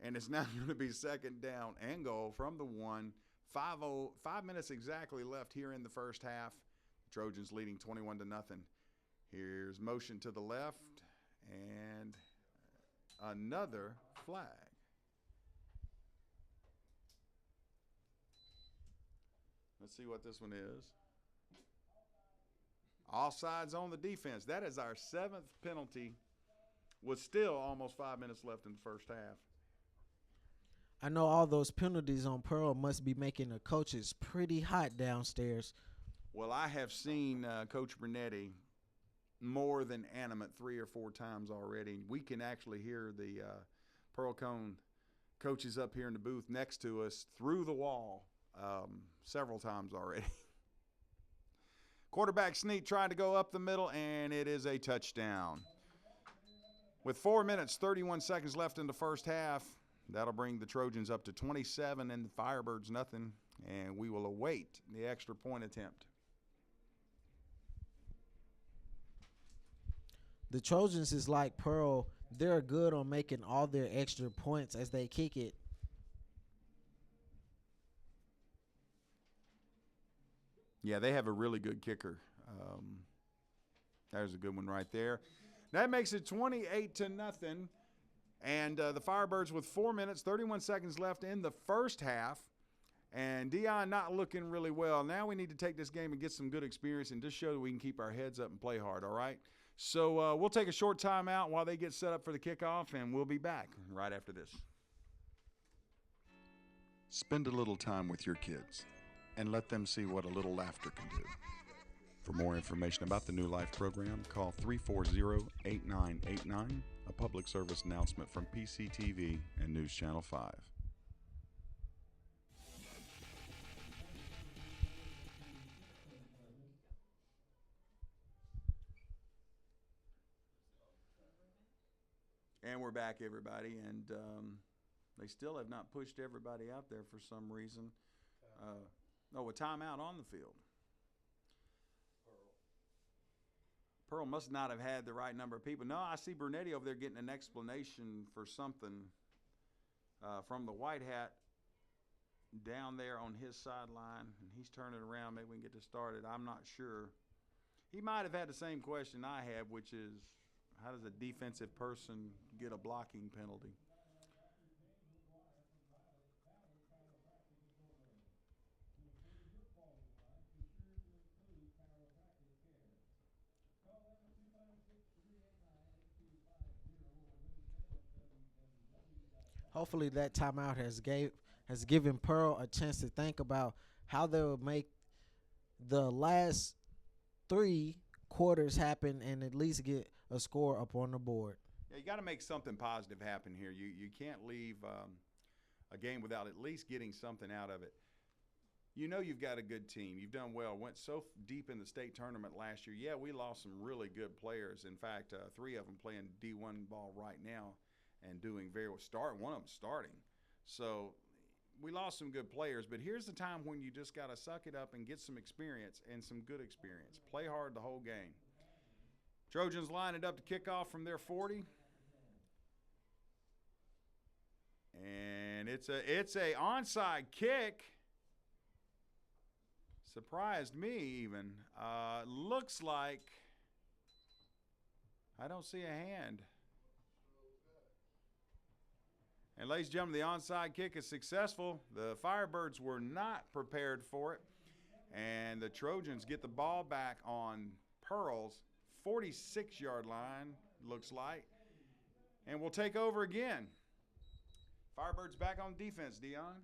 And it's now going to be second down and goal from the 1. 5 minutes exactly left here in the first half. Trojans leading 21-0. Here's motion to the left and another flag. Let's see what this one is. Offsides on the defense. That is our 7th penalty with still almost 5 minutes left in the first half. I know all those penalties on Pearl must be making the coaches pretty hot downstairs. Well, I have seen Coach Brunetti more than animate 3 or 4 times already. We can actually hear the Pearl-Cohn coaches up here in the booth next to us through the wall several times already. Quarterback sneak trying to go up the middle, and it is a touchdown. With 4 minutes, 31 seconds left in the first half, that'll bring the Trojans up to 27 and the Firebirds nothing, and we will await the extra point attempt. The Trojans is like Pearl. They're good on making all their extra points as they kick it. Yeah, they have a really good kicker. There's a good one right there. That makes it 28-0. And the Firebirds with 4 minutes, 31 seconds left in the first half. And Dion not looking really well. Now we need to take this game and get some good experience and just show that we can keep our heads up and play hard, all right? So we'll take a short timeout while they get set up for the kickoff, and we'll be back right after this. Spend a little time with your kids and let them see what a little laughter can do. For more information about the New Life program, call 340-8989, a public service announcement from PCTV and News Channel 5. And we're back, everybody, and they still have not pushed everybody out there for some reason. A timeout on the field. Pearl must not have had the right number of people. No, I see Brunetti over there getting an explanation for something from the white hat down there on his sideline, and he's turning around. Maybe we can get this started. I'm not sure. He might have had the same question I have, which is, how does a defensive person get a blocking penalty? Hopefully that timeout has given Pearl a chance to think about how they will make the last 3 quarters happen and at least get a score up on the board. Yeah, you got to make something positive happen here. You can't leave a game without at least getting something out of it. You know you've got a good team. You've done well. Went so deep in the state tournament last year. Yeah, we lost some really good players. In fact, 3 of them playing D1 ball right now and doing very well. One of them starting. So we lost some good players, but here's the time when you just got to suck it up and get some experience and some good experience. Play hard the whole game. Trojans line it up to kick off from their 40. And it's a onside kick. Surprised me even. Looks like I don't see a hand. And ladies and gentlemen, the onside kick is successful. The Firebirds were not prepared for it. And the Trojans get the ball back on Pearl's 46-yard line, looks like. And we'll take over again. Firebirds back on defense, Dion.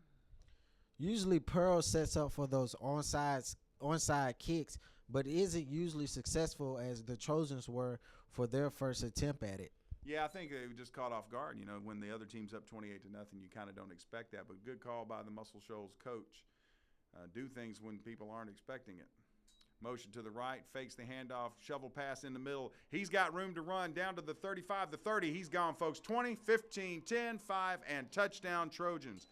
Usually Pearl sets up for those onside kicks, but isn't usually successful as the Trojans were for their first attempt at it. Yeah, I think they were just caught off guard. You know, when the other team's up 28-0, you kind of don't expect that. But good call by the Muscle Shoals coach. Do things when people aren't expecting it. Motion to the right, fakes the handoff, shovel pass in the middle. He's got room to run down to the 35, the 30. He's gone, folks. 20, 15, 10, 5, and touchdown Trojans.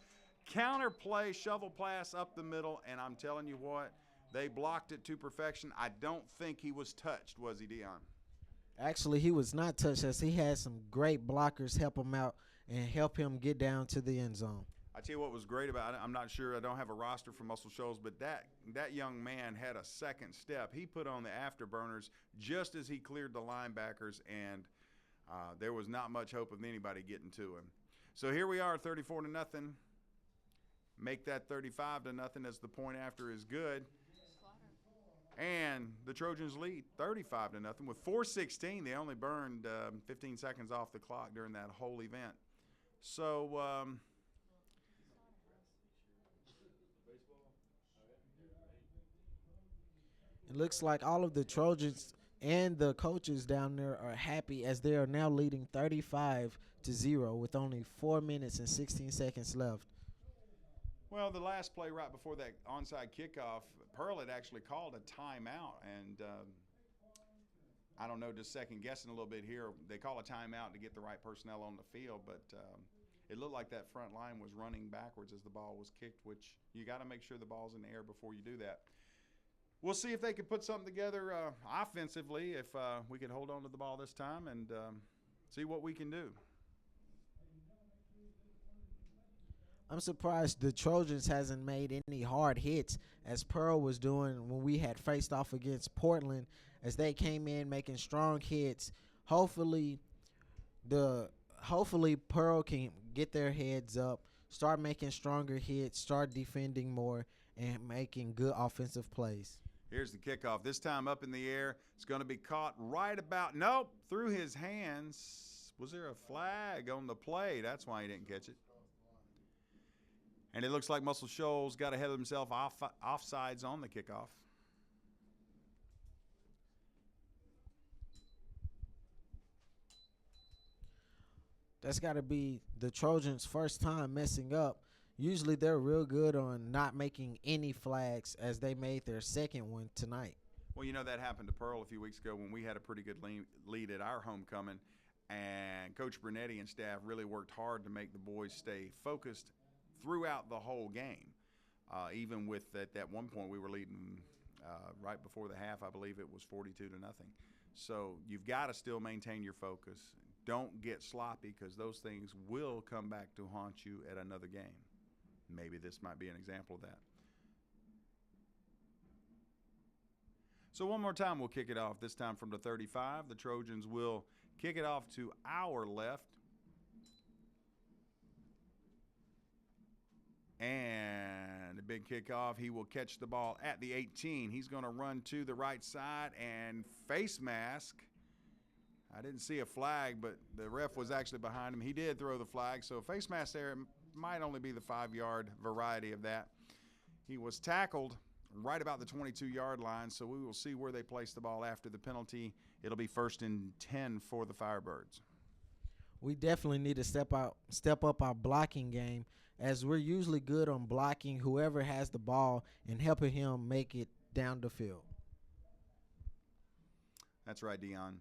Counter play, shovel pass up the middle, and I'm telling you what, they blocked it to perfection. I don't think he was touched, was he, Dion? Actually, he was not touched as he had some great blockers help him out and help him get down to the end zone. I tell you what was great about it. I'm not sure. I don't have a roster for Muscle Shoals, but that young man had a second step. He put on the afterburners just as he cleared the linebackers, and there was not much hope of anybody getting to him. So here we are, 34-0. Make that 35-0 as the point after is good. And the Trojans lead 35-0 with 4:16. They only burned 15 seconds off the clock during that whole event. So it looks like all of the Trojans and the coaches down there are happy as they are now leading 35-0 with only 4 minutes and 16 seconds left. well, the last play right before that onside kickoff, Pearl had actually called a timeout, and I don't know, just second guessing a little bit here. They call a timeout to get the right personnel on the field, but it looked like that front line was running backwards as the ball was kicked, which you got to make sure the ball's in the air before you do that. We'll see if they can put something together offensively, if we can hold on to the ball this time and see what we can do. I'm surprised the Trojans hasn't made any hard hits as Pearl was doing when we had faced off against Portland as they came in making strong hits. Hopefully Pearl can get their heads up, start making stronger hits, start defending more, and making good offensive plays. Here's the kickoff. This time up in the air. It's going to be caught right about, nope, through his hands. Was there a flag on the play? That's why he didn't catch it. And it looks like Muscle Shoals got ahead of himself offsides on the kickoff. That's got to be the Trojans' first time messing up. Usually they're real good on not making any flags as they made their second one tonight. Well, you know, that happened to Pearl a few weeks ago when we had a pretty good lead at our homecoming, and Coach Brunetti and staff really worked hard to make the boys stay focused throughout the whole game. Even with at that one point we were leading right before the half, I believe it was 42-0. So you've got to still maintain your focus. Don't get sloppy, because those things will come back to haunt you at another game. Maybe this might be an example of that. So one more time, we'll kick it off, this time from the 35. The Trojans will kick it off to our left. And a big kickoff. He will catch the ball at the 18. He's going to run to the right side and face mask. I didn't see a flag, but the ref was actually behind him. He did throw the flag, so face mask there might only be the 5-yard variety of that. He was tackled right about the 22-yard line, so we will see where they place the ball after the penalty. It'll be 1st and 10 for the Firebirds. We definitely need to step up our blocking game, as we're usually good on blocking whoever has the ball and helping him make it down the field. That's right, Dion.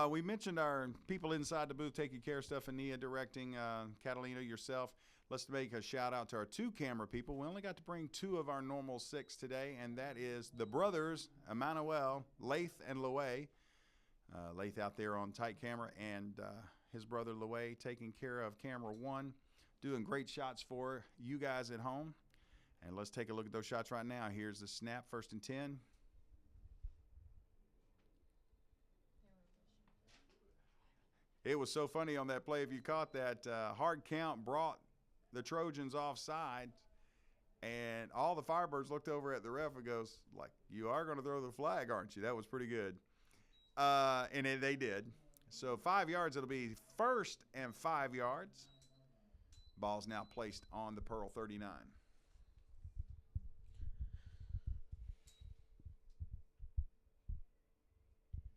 We mentioned our people inside the booth taking care of stuff, Ania directing, Catalina, yourself. Let's make a shout out to our 2 camera people. We only got to bring 2 of our normal 6 today, and that is the brothers, Emmanuel, Lath, and Loay. Lath out there on tight camera, and his brother Loay taking care of camera 1, doing great shots for you guys at home. And let's take a look at those shots right now. Here's the snap, 1st and 10. It was so funny on that play, if you caught that, hard count brought the Trojans offside, and all the Firebirds looked over at the ref and goes, like, you are going to throw the flag, aren't you? That was pretty good. And they did. So 5 yards, it'll be 1st and 5 yards. Ball's now placed on the Pearl 39.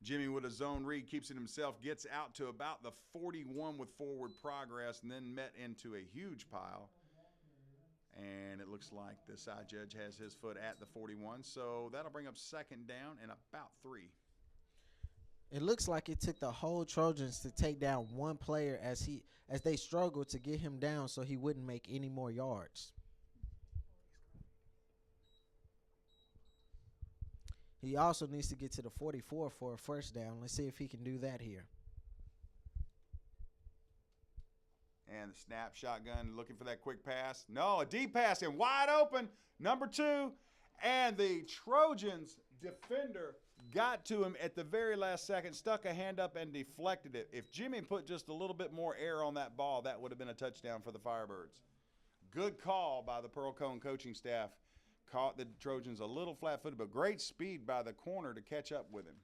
Jimmy with a zone read, keeps it himself, gets out to about the 41 with forward progress, and then met into a huge pile. And it looks like the side judge has his foot at the 41, so that'll bring up 2nd down and about 3. It looks like it took the whole Trojans to take down one player as they struggled to get him down so he wouldn't make any more yards. He also needs to get to the 44 for a 1st down. Let's see if he can do that here. And the snap, shotgun, looking for that quick pass. No, a deep pass and wide open, number 2. And the Trojans defender got to him at the very last second, stuck a hand up and deflected it. If Jimmy put just a little bit more air on that ball, that would have been a touchdown for the Firebirds. Good call by the Pearl-Cohn coaching staff. Caught the Trojans a little flat-footed, but great speed by the corner to catch up with him.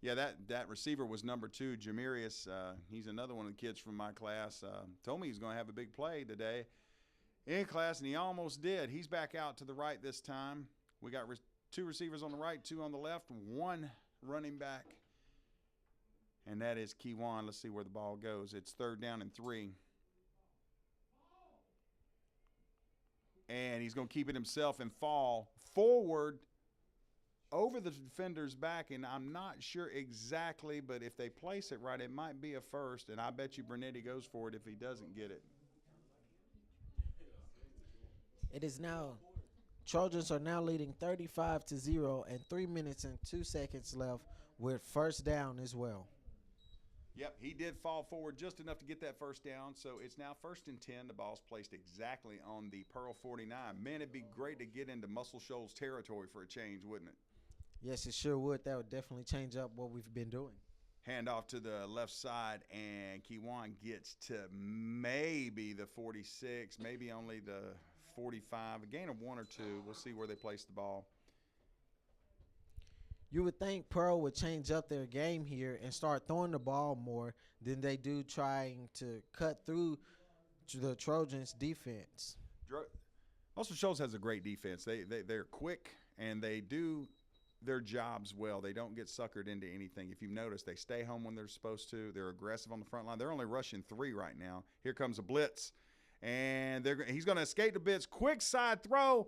Yeah, that receiver was number 2, Jamirius. He's another one of the kids from my class. Told me he's going to have a big play today in class, and he almost did. He's back out to the right this time. We got 2 receivers on the right, 2 on the left, 1 running back, and that is Kiwan. Let's see where the ball goes. It's 3rd down and 3. And he's going to keep it himself and fall forward over the defender's back, and I'm not sure exactly, but if they place it right, it might be a 1st, and I bet you Bernetti goes for it if he doesn't get it. It is now, Trojans are now leading 35-0 and 3 minutes and 2 seconds left with 1st down as well. Yep, he did fall forward just enough to get that 1st down, so it's now 1st and 10. The ball's placed exactly on the Pearl 49. Man, it'd be great to get into Muscle Shoals territory for a change, wouldn't it? Yes, it sure would. That would definitely change up what we've been doing. Hand off to the left side, and Kiwan gets to maybe the 46, maybe only the 45. A gain of 1 or 2. We'll see where they place the ball. You would think Pearl would change up their game here and start throwing the ball more than they do trying to cut through to the Trojans' defense. Also, Shoals has a great defense. They're quick, and they do their jobs well. They don't get suckered into anything. If you've noticed, they stay home when they're supposed to. They're aggressive on the front line. They're only rushing 3 right now. Here comes a blitz, and he's going to escape the blitz. Quick side throw.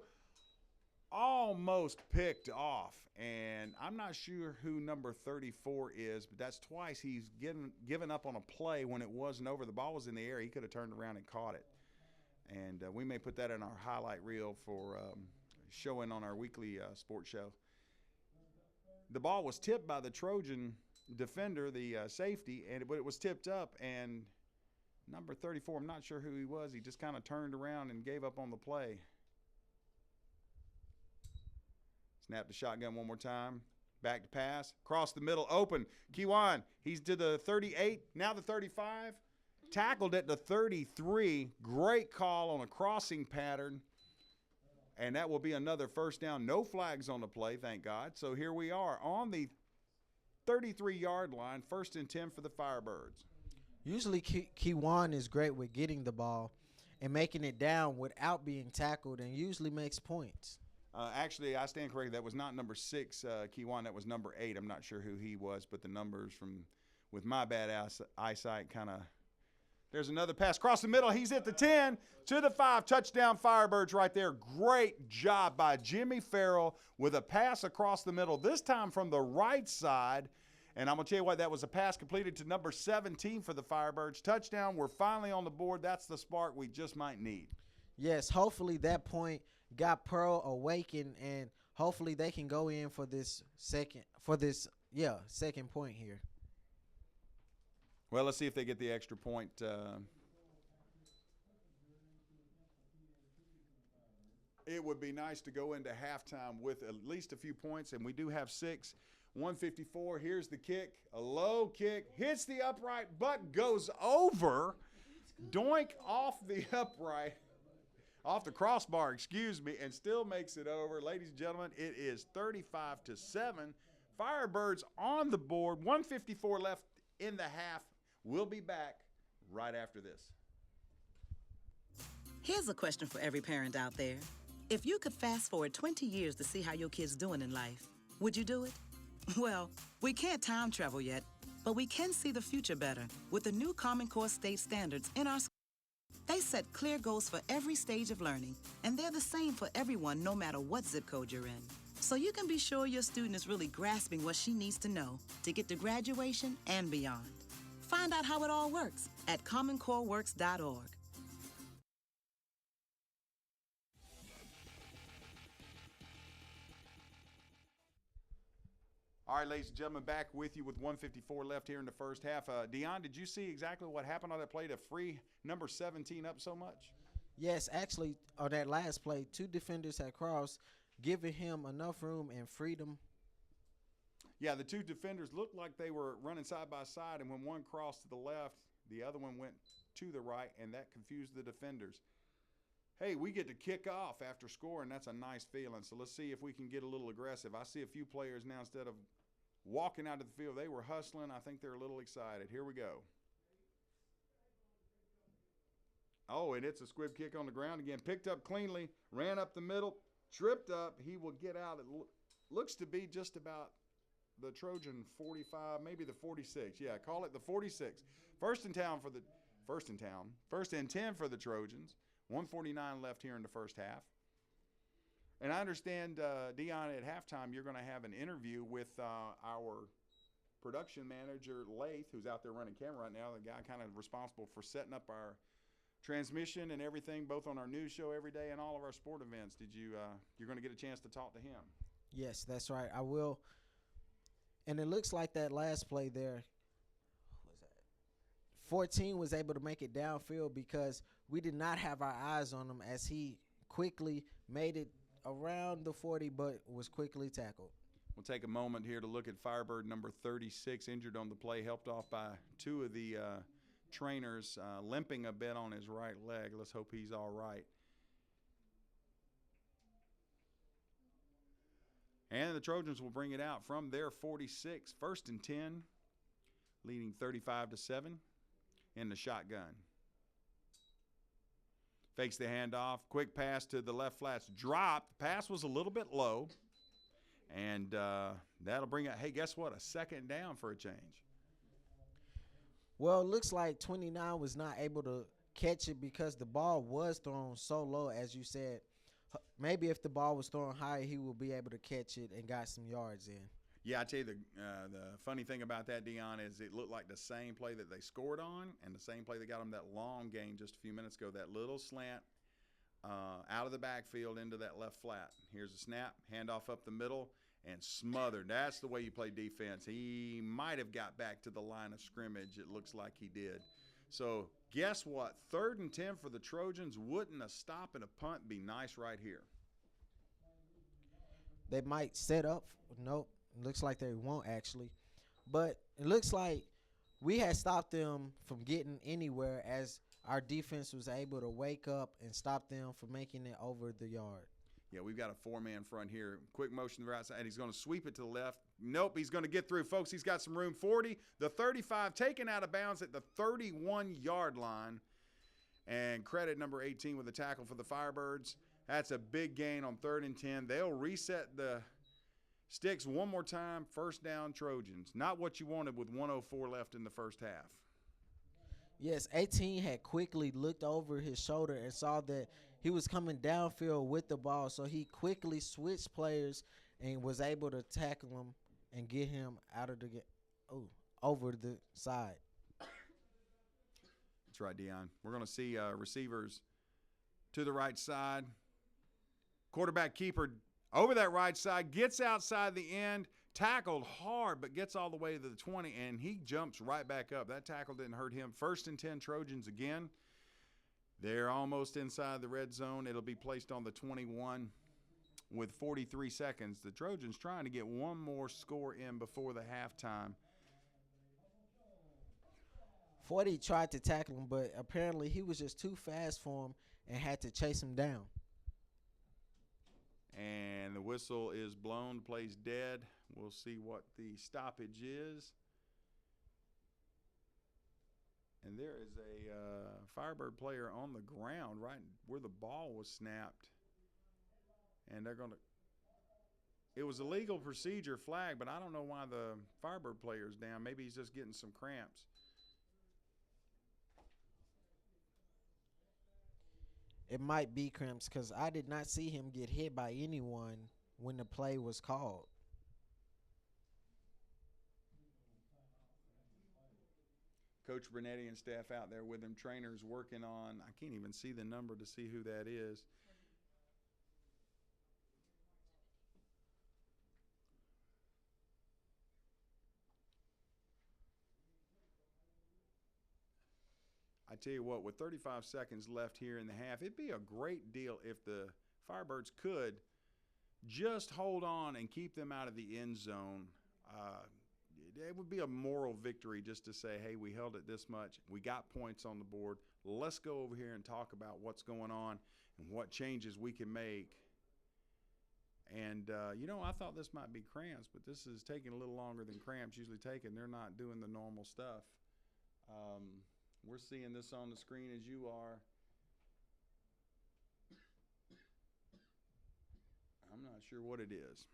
almost picked off, and I'm not sure who number 34 is, but that's twice he's given up on a play when it wasn't over. The ball was in the air. He could have turned around and caught it. And we may put that in our highlight reel for showing on our weekly sports show. The ball was tipped by the Trojan defender, the safety, but it was tipped up, and number 34, I'm not sure who he was. He just kind of turned around and gave up on the play. Snap the shotgun one more time. Back to pass. Across the middle. Open. Kiwan. He's to the 38. Now the 35. Tackled at the 33. Great call on a crossing pattern. And that will be another first down. No flags on the play, thank God. So here we are on the 33-yard line. 1st and 10 for the Firebirds. Usually Kiwan is great with getting the ball and making it down without being tackled, and usually makes points. Actually, I stand corrected. That was not number 6, Kiwan. That was number 8. I'm not sure who he was, but the numbers with my bad eyesight kind of. There's another pass across the middle. He's at the 10 to the 5. Touchdown Firebirds right there. Great job by Jimmy Farrell with a pass across the middle, this time from the right side. And I'm going to tell you what, that was a pass completed to number 17 for the Firebirds. Touchdown. We're finally on the board. That's the spark we just might need. Yes, hopefully that point got Pearl awakened, and hopefully they can go in for this second point here. Well, let's see if they get the extra point. It would be nice to go into halftime with at least a few points, and we do have 6. 154. Here's the kick. A low kick. Hits the upright, but goes over. Doink off the upright. Off the crossbar, and still makes it over. Ladies and gentlemen, it is 35-7. Firebirds on the board. 154 left in the half. We'll be back right after this. Here's a question for every parent out there. If you could fast forward 20 years to see how your kid's doing in life, would you do it? Well, we can't time travel yet, but we can see the future better with the new Common Core state standards in our schools. They set clear goals for every stage of learning, and they're the same for everyone no matter what zip code you're in. So you can be sure your student is really grasping what she needs to know to get to graduation and beyond. Find out how it all works at commoncoreworks.org. All right, ladies and gentlemen, back with you with 154 left here in the first half. Dion, did you see exactly what happened on that play to free number 17 up so much? Yes, actually, on that last play, 2 defenders had crossed, giving him enough room and freedom. Yeah, the 2 defenders looked like they were running side by side, and when one crossed to the left, the other one went to the right, and that confused the defenders. Hey, we get to kick off after scoring. That's a nice feeling. So let's see if we can get a little aggressive. I see a few players now, instead of walking out of the field, they were hustling. I think they're a little excited. Here we go. Oh, and it's a squib kick on the ground again. Picked up cleanly, ran up the middle, tripped up. He will get out. It looks to be just about the Trojan 45, maybe the 46. Yeah, call it the 46. First and 10 for the Trojans. 149 left here in the first half. And I understand, Dion, at halftime you're going to have an interview with our production manager, Lath, who's out there running camera right now, the guy kind of responsible for setting up our transmission and everything, both on our news show every day and all of our sport events. You're going to get a chance to talk to him? Yes, that's right. I will. And it looks like that last play there, 14 was able to make it downfield because we did not have our eyes on him as he quickly made it around the 40, but was quickly tackled. We'll take a moment here to look at Firebird number 36, injured on the play, helped off by 2 of the trainers, limping a bit on his right leg. Let's hope he's all right. And the Trojans will bring it out from their 46, 1st and 10, leading 35-7 in the shotgun. Fakes the handoff, quick pass to the left flats, dropped. The pass was a little bit low, and that'll bring it, hey, guess what, a 2nd down for a change. Well, it looks like 29 was not able to catch it because the ball was thrown so low, as you said. Maybe if the ball was thrown higher, he would be able to catch it and got some yards in. Yeah, I tell you, the funny thing about that, Dion, is it looked like the same play that they scored on and the same play that got them that long gain just a few minutes ago, that little slant out of the backfield into that left flat. Here's a snap, handoff up the middle, and smothered. That's the way you play defense. He might have got back to the line of scrimmage. It looks like he did. So guess what? 3rd and 10 for the Trojans. Wouldn't a stop and a punt be nice right here? They might set up. Nope. Looks like they won't actually. But it looks like we had stopped them from getting anywhere as our defense was able to wake up and stop them from making it over the yard. Yeah, we've got a 4-man front here. Quick motion to the right side. He's going to sweep it to the left. Nope, he's going to get through. Folks, he's got some room. 40, the 35, taken out of bounds at the 31-yard line. And credit number 18 with the tackle for the Firebirds. That's a big gain on 3rd and 10. They'll reset the sticks one more time. 1st down, Trojans. Not what you wanted with 1:04 left in the first half. Yes, 18 had quickly looked over his shoulder and saw that he was coming downfield with the ball, so he quickly switched players and was able to tackle him and get him out of the over the side. That's right, Dion. We're going to see receivers to the right side. Quarterback keeper over that right side, gets outside the end, tackled hard, but gets all the way to the 20, and he jumps right back up. That tackle didn't hurt him. 1st and 10 Trojans again. They're almost inside the red zone. It'll be placed on the 21 with 43 seconds. The Trojans trying to get one more score in before the halftime. 40 tried to tackle him, but apparently he was just too fast for him and had to chase him down. And the whistle is blown. The play's dead. We'll see what the stoppage is. And there is a Firebird player on the ground right where the ball was snapped. And they're going to – it was a legal procedure flag, but I don't know why the Firebird player is down. Maybe he's just getting some cramps. It might be cramps because I did not see him get hit by anyone when the play was called. Coach Bernetti and staff out there with him, trainers working on, I can't even see the number to see who that is. I tell you what, with 35 seconds left here in the half, it'd be a great deal if the Firebirds could just hold on and keep them out of the end zone. It would be a moral victory just to say, hey, we held it this much. We got points on the board. Let's go over here and talk about what's going on and what changes we can make. And, I thought this might be cramps, but this is taking a little longer than cramps usually taking. They're not doing the normal stuff. We're seeing this on the screen as you are. I'm not sure what it is.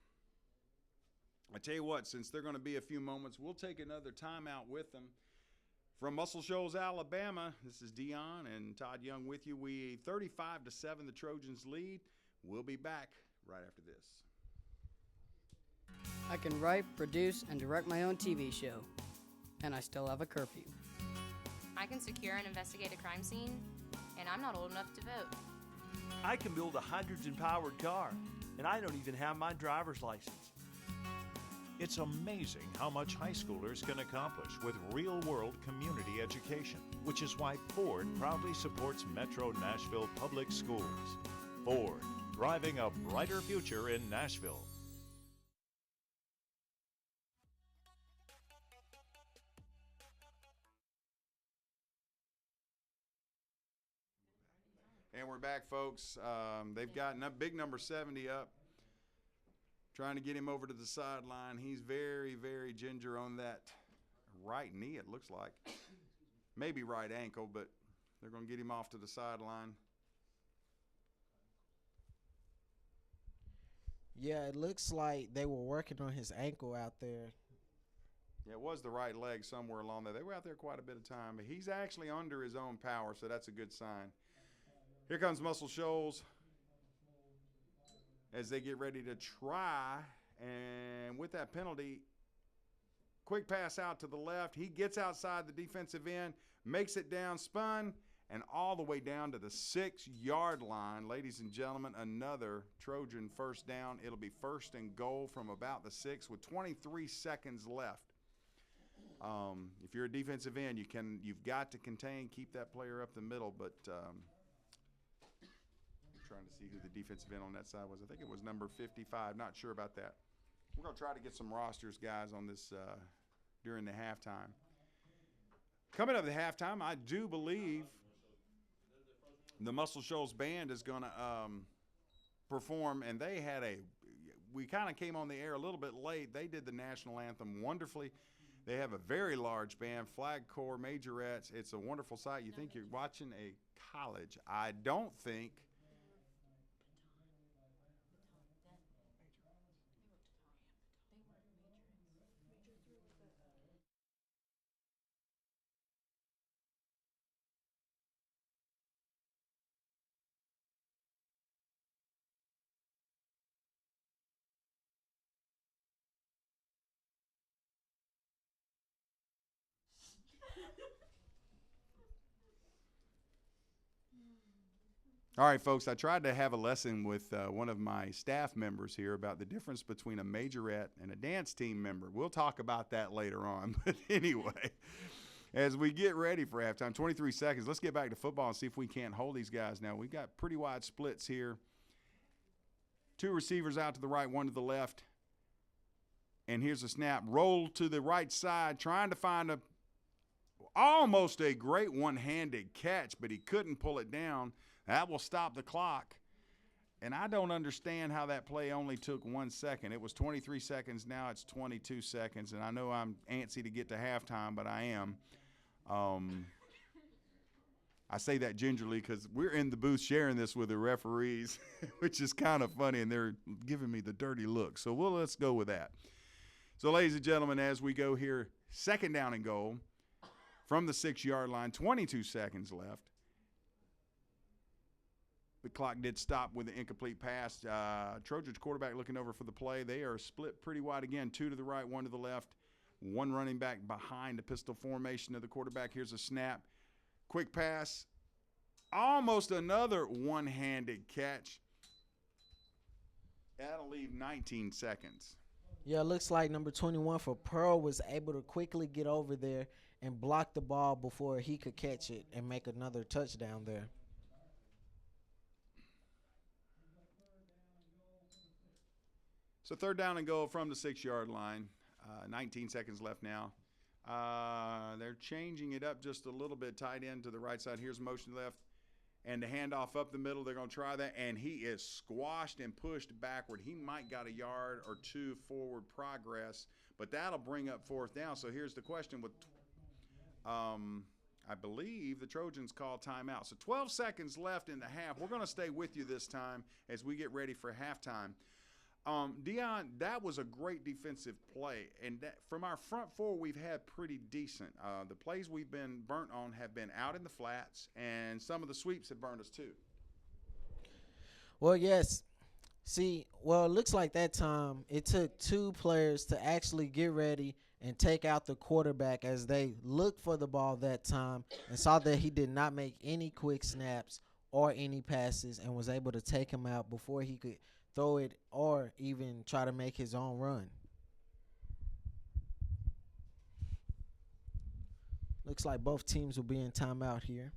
I tell you what, since they're going to be a few moments, we'll take another timeout with them. From Muscle Shoals, Alabama, this is Dion and Todd Young with you. We 35-7, the Trojans lead. We'll be back right after this. I can write, produce, and direct my own TV show. And I still have a curfew. I can secure and investigate a crime scene, and I'm not old enough to vote. I can build a hydrogen-powered car, and I don't even have my driver's license. It's amazing how much high schoolers can accomplish with real-world community education, which is why Ford proudly supports Metro Nashville Public Schools. Ford, driving a brighter future in Nashville. And we're back, folks. They've got big number 70 up, trying to get him over to the sideline. He's very, very ginger on that right knee, it looks like. Maybe right ankle, but they're going to get him off to the sideline. Yeah, it looks like they were working on his ankle out there. Yeah, it was the right leg somewhere along there. They were out there quite a bit of time, but he's actually under his own power, so that's a good sign. Here comes Muscle Shoals. as they get ready to try. And with that penalty, quick pass out to the left. He gets outside the defensive end, makes it down, spun, and all the way down to the 6-yard line. Ladies and gentlemen, another Trojan first down. It'll be first and goal from about the 6 with 23 seconds left. If you're a defensive end, you've got to keep that player up the middle, but I'm trying to see who the defensive end on that side was. I think it was number 55. Not sure about that. We're going to try to get some rosters, guys, on this during the halftime. Coming up at the halftime, I do believe the Muscle Shoals Band is going to perform, and we kind of came on the air a little bit late. They did the national anthem wonderfully. They have a very large band, flag corps, majorettes. It's a wonderful sight. You think you're watching a college. I don't think All right, folks, I tried to have a lesson with one of my staff members here about the difference between a majorette and a dance team member. We'll talk about that later on. But anyway, as we get ready for halftime, 23 seconds, let's get back to football and see if we can't hold these guys now. We've got pretty wide splits here. 2 receivers out to the right, 1 to the left. And here's a snap. Roll to the right side, trying to find almost a great one-handed catch, but he couldn't pull it down. That will stop the clock. And I don't understand how that play only took 1 second. It was 23 seconds. Now it's 22 seconds. And I know I'm antsy to get to halftime, but I am. I say that gingerly because we're in the booth sharing this with the referees, which is kind of funny, and they're giving me the dirty look. So let's go with that. So, ladies and gentlemen, as we go here, second down and goal from the 6-yard line, 22 seconds left. The clock did stop with the incomplete pass. Trojans quarterback looking over for the play. They are split pretty wide again, 2 to the right, 1 to the left. 1 running back behind the pistol formation of the quarterback. Here's a snap. Quick pass. Almost another one-handed catch. That'll leave 19 seconds. Yeah, it looks like number 21 for Pearl was able to quickly get over there and block the ball before he could catch it and make another touchdown there. So third down and goal from the 6-yard line. 19 seconds left now. They're changing it up just a little bit, tight end to the right side. Here's motion left. And the handoff up the middle. They're going to try that. And he is squashed and pushed backward. He might got a yard or 2 forward progress. But that'll bring up fourth down. So here's the question with I believe the Trojans call timeout. So 12 seconds left in the half. We're going to stay with you this time as we get ready for halftime. Dion, that was a great defensive play. And from our front four, we've had pretty decent. The plays we've been burnt on have been out in the flats, and some of the sweeps have burned us too. Well, yes. See, it looks like that time it took 2 players to actually get ready and take out the quarterback as they looked for the ball that time and saw that he did not make any quick snaps or any passes and was able to take him out before he could throw it or even try to make his own run. Looks like both teams will be in timeout here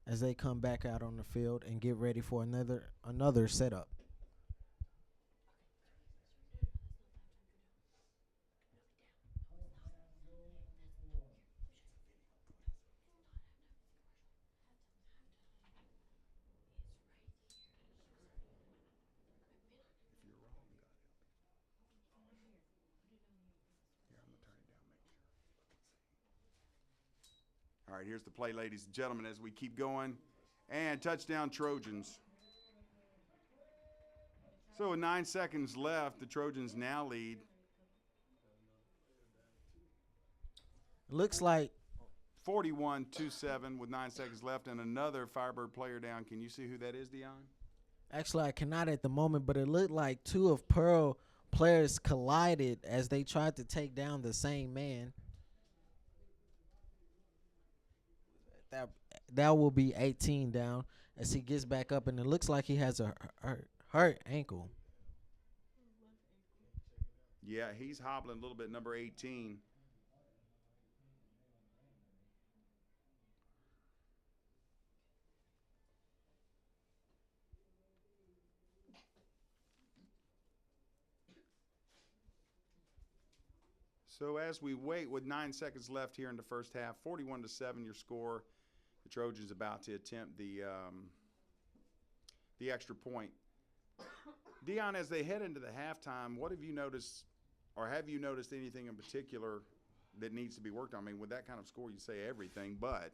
as they come back out on the field and get ready for another setup. All right, here's the play, ladies and gentlemen, as we keep going. And touchdown, Trojans. So with 9 seconds left, the Trojans now lead. Looks like 41-7 with 9 seconds left and another Firebird player down. Can you see who that is, Dion? Actually, I cannot at the moment, but it looked like two of Pearl players collided as they tried to take down the same man. That that will be 18 down as he gets back up, and it looks like he has a hurt ankle. Yeah, he's hobbling a little bit, number 18. So as we wait with 9 seconds left here in the first half, 41-7 your score. The Trojans about to attempt the extra point. Dion, as they head into the halftime, what have you noticed, or have you noticed anything in particular that needs to be worked on? I mean, with that kind of score, you say everything, but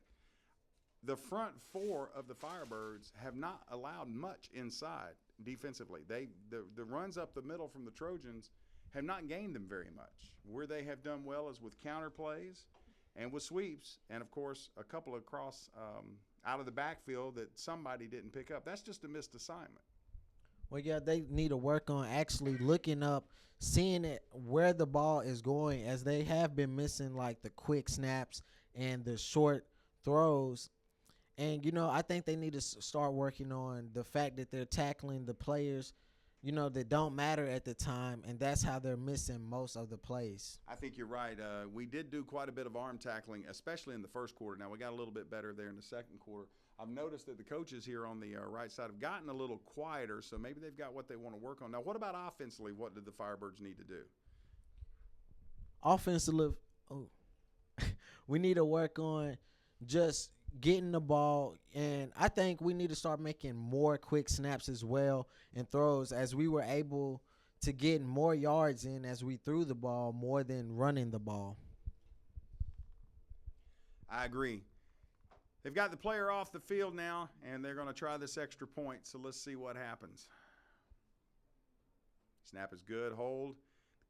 the front four of the Firebirds have not allowed much inside defensively. The runs up the middle from the Trojans have not gained them very much. Where they have done well is with counter plays and with sweeps, and, of course, a couple of cross out of the backfield that somebody didn't pick up. That's just a missed assignment. Well, yeah, they need to work on actually looking up, seeing it where the ball is going, as they have been missing like the quick snaps and the short throws. And, I think they need to start working on the fact that they're tackling the players, that don't matter at the time, and that's how they're missing most of the plays. I think you're right. We did do quite a bit of arm tackling, especially in the first quarter. Now, we got a little bit better there in the second quarter. I've noticed that the coaches here on the right side have gotten a little quieter, so maybe they've got what they want to work on. Now, what about offensively? What did the Firebirds need to do? Offensively, we need to work on just getting the ball, and I think we need to start making more quick snaps as well and throws, as we were able to get more yards in as we threw the ball more than running the ball. I agree. They've got the player off the field now, and they're going to try this extra point, so let's see what happens. Snap is good. Hold.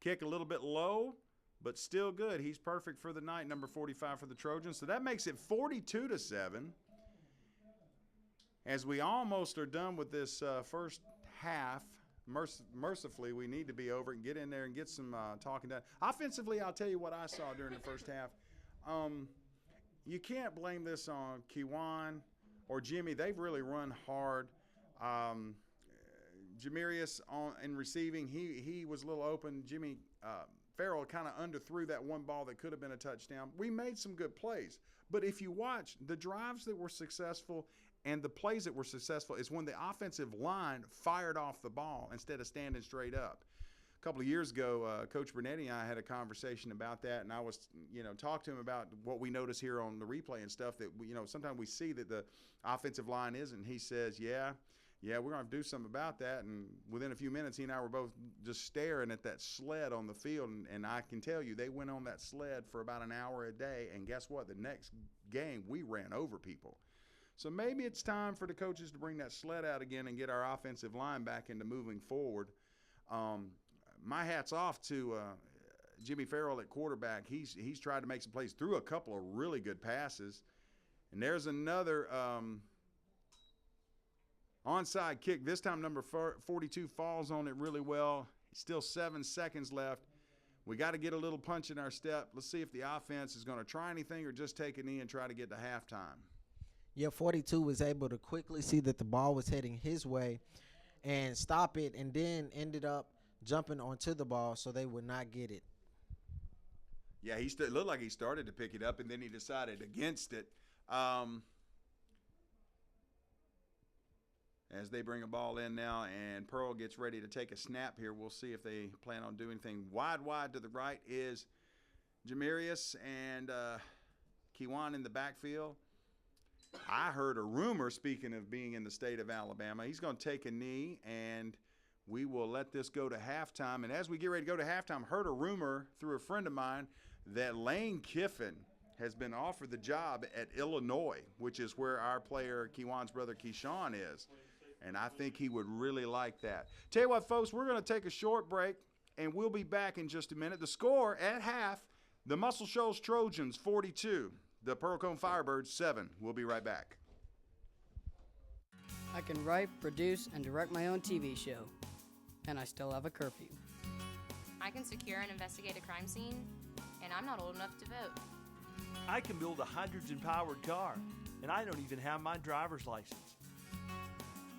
Kick a little bit low, but still good. He's perfect for the night, number 45 for the Trojans. So that makes it 42-7. As we almost are done with this first half, mercifully, we need to be over and get in there and get some talking done. Offensively, I'll tell you what I saw during the first half. You can't blame this on Kiwan or Jimmy. They've really run hard. Jamarius in receiving, he was a little open. Jimmy Farrell kind of underthrew that one ball that could have been a touchdown. We made some good plays. But if you watch, the drives that were successful and the plays that were successful is when the offensive line fired off the ball instead of standing straight up. A couple of years ago, Coach Bernetti and I had a conversation about that, and I was, talk to him about what we notice here on the replay and stuff that, sometimes we see that the offensive line isn't. He says, yeah, we're going to have to do something about that. And within a few minutes, he and I were both just staring at that sled on the field, and I can tell you they went on that sled for about an hour a day, and guess what? The next game, we ran over people. So maybe it's time for the coaches to bring that sled out again and get our offensive line back into moving forward. My hat's off to Jimmy Farrell at quarterback. He's tried to make some plays, threw a couple of really good passes. And there's another onside kick. This time number 42 falls on it really well. Still 7 seconds left. We got to get a little punch in our step. Let's see if the offense is going to try anything or just take a knee and try to get to halftime. Yeah, 42 was able to quickly see that the ball was heading his way and stop it, and then ended up jumping onto the ball so they would not get it. Yeah, it looked like he started to pick it up, and then he decided against it. As they bring a ball in now, and Pearl gets ready to take a snap here, we'll see if they plan on doing anything. Wide to the right is Jamarius and Kiwan in the backfield. I heard a rumor, speaking of being in the state of Alabama, he's going to take a knee, and we will let this go to halftime. And as we get ready to go to halftime, heard a rumor through a friend of mine that Lane Kiffin has been offered the job at Illinois, which is where our player Kiwan's brother Keyshawn is. And I think he would really like that. Tell you what, folks, we're going to take a short break, and we'll be back in just a minute. The score at half, the Muscle Shoals Trojans 42, the Pearl-Cohn Firebirds 7. We'll be right back. I can write, produce, and direct my own TV show. And I still have a curfew. I can secure and investigate a crime scene, and I'm not old enough to vote. I can build a hydrogen-powered car, and I don't even have my driver's license.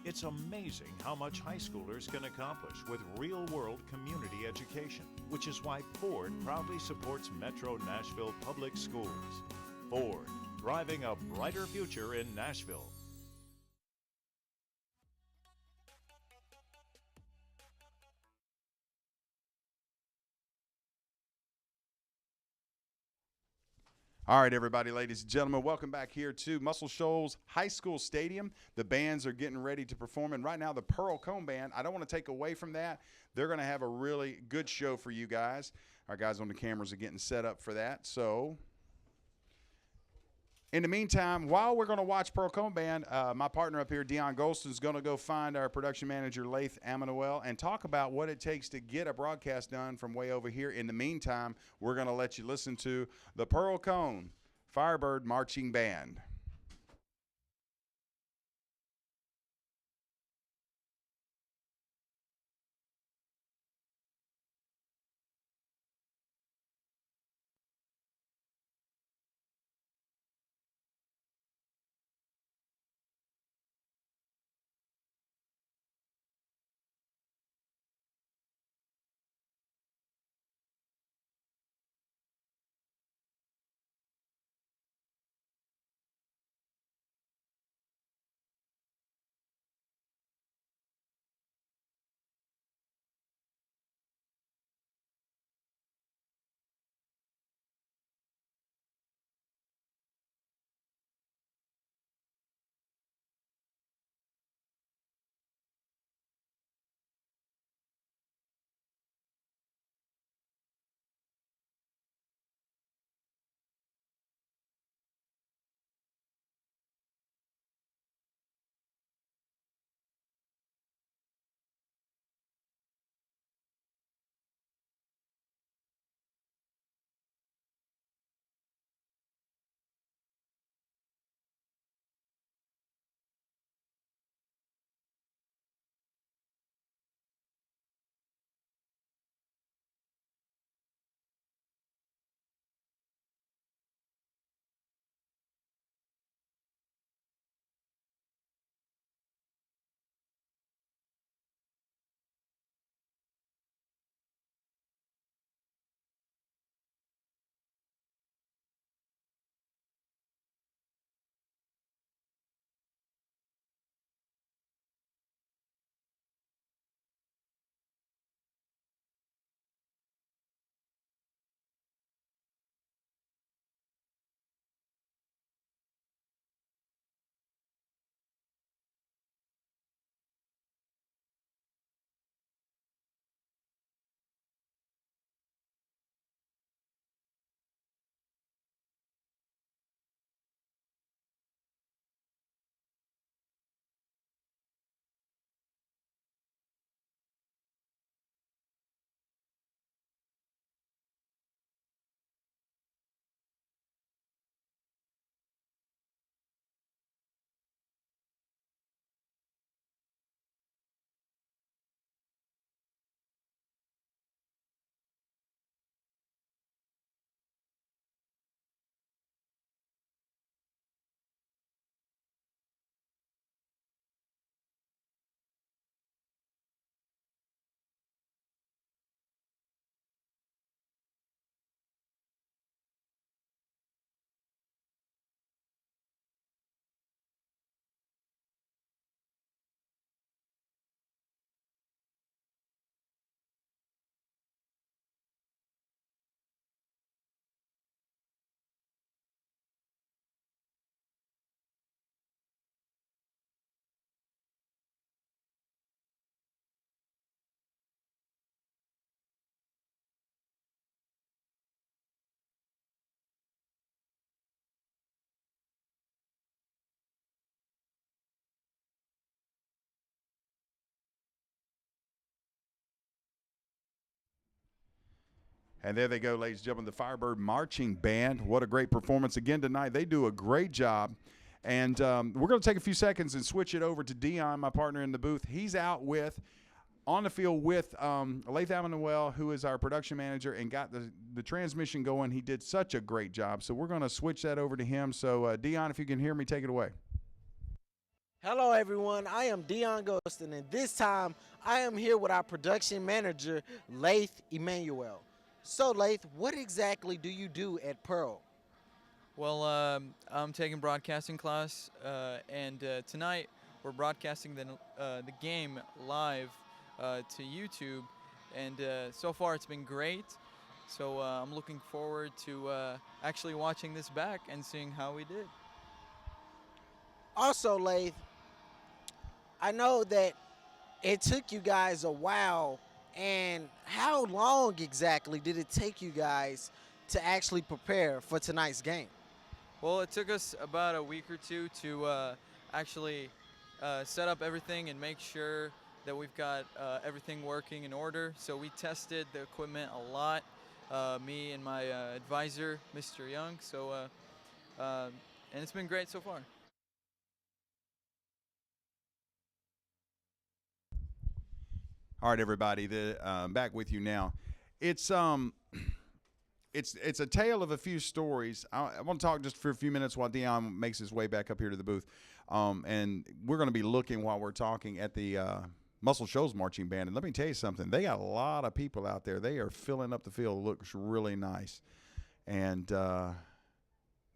It's amazing how much high schoolers can accomplish with real-world community education, which is why Ford proudly supports Metro Nashville Public Schools. Ford, driving a brighter future in Nashville. All right, everybody, ladies and gentlemen, welcome back here to Muscle Shoals High School Stadium. The bands are getting ready to perform, and right now the Pearl-Cohn band, I don't want to take away from that. They're going to have a really good show for you guys. Our guys on the cameras are getting set up for that. So, in the meantime, while we're going to watch Pearl-Cohn band, my partner up here, Dion Golston, is going to go find our production manager, Laith Amanuel, and talk about what it takes to get a broadcast done from way over here. In the meantime, we're going to let you listen to the Pearl-Cohn Firebird Marching Band. And there they go, ladies and gentlemen, the Firebird Marching Band. What a great performance again tonight. They do a great job And we're going to take a few seconds and switch it over to Dion, my partner in the booth. He's out on the field with Lath Manuel, who is our production manager, and got the transmission going. He did such a great job. So we're going to switch that over to him. So, Dion, if you can hear me, take it away. Hello, everyone. I am Dion Ghostin, and this time I am here with our production manager, Lath Emmanuel. So, Lath, what exactly do you do at Pearl? Well, I'm taking broadcasting class, and tonight we're broadcasting the game live to YouTube, and so far it's been great. So I'm looking forward to actually watching this back and seeing how we did. Also, Lath, I know that it took you guys a while, and how long exactly did it take you guys to actually prepare for tonight's game? Well, it took us about a week or two to actually set up everything and make sure that we've got everything working in order. So we tested the equipment a lot, me and my advisor, Mr. Young. So, and it's been great so far. All right, everybody, back with you now. It's a tale of a few stories. I want to talk just for a few minutes while Dion makes his way back up here to the booth. And we're going to be looking while we're talking at the Muscle Shoals Marching Band. And let me tell you something. They got a lot of people out there. They are filling up the field. It looks really nice. And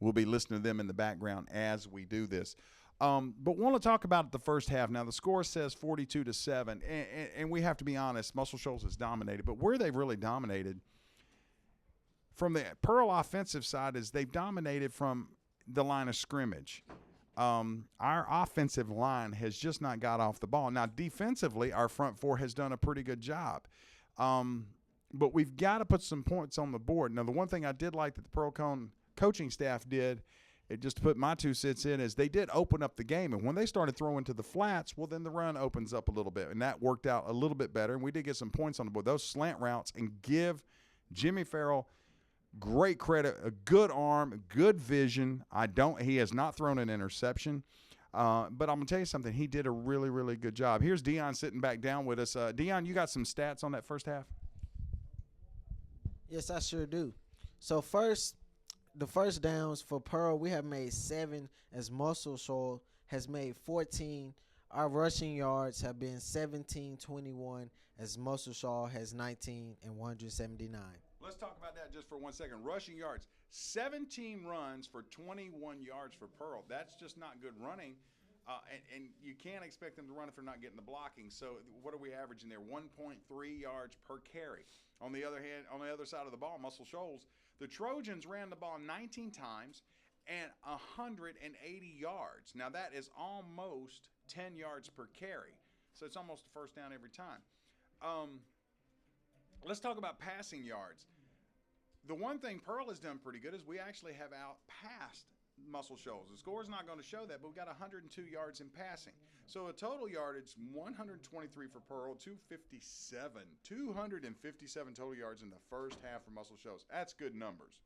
we'll be listening to them in the background as we do this. But want to talk about the first half. Now, the score says 42-7, and we have to be honest, Muscle Shoals has dominated. But where they've really dominated from the Pearl offensive side is they've dominated from the line of scrimmage. Our offensive line has just not got off the ball. Now, defensively, our front four has done a pretty good job. But we've got to put some points on the board. Now, the one thing I did like that the Pearl-Cohn coaching staff did, just to put my 2 cents in, is they did open up the game. And when they started throwing to the flats, well, then the run opens up a little bit. And that worked out a little bit better. And we did get some points on the board. Those slant routes, and give Jimmy Farrell great credit, a good arm, good vision. He has not thrown an interception. But I'm going to tell you something. He did a really, really good job. Here's Dion sitting back down with us. Dion, you got some stats on that first half? Yes, I sure do. So the first downs for Pearl, we have made 7, as Muscle Shoals has made 14. Our rushing yards have been 17-21, as Muscle Shoals has 19 and 179. Let's talk about that just for 1 second. Rushing yards, 17 runs for 21 yards for Pearl. That's just not good running, and you can't expect them to run if they're not getting the blocking. So what are we averaging there? 1.3 yards per carry. On the other hand, on the other side of the ball, Muscle Shoals, the Trojans ran the ball 19 times and 180 yards. Now, that is almost 10 yards per carry. So it's almost a first down every time. Let's talk about passing yards. The one thing Pearl has done pretty good is we actually have outpassed Muscle Shoals. The score is not going to show that, but we got 102 yards in passing. So a total yardage, 123 for Pearl, 257 total yards in the first half for Muscle Shoals. That's good numbers.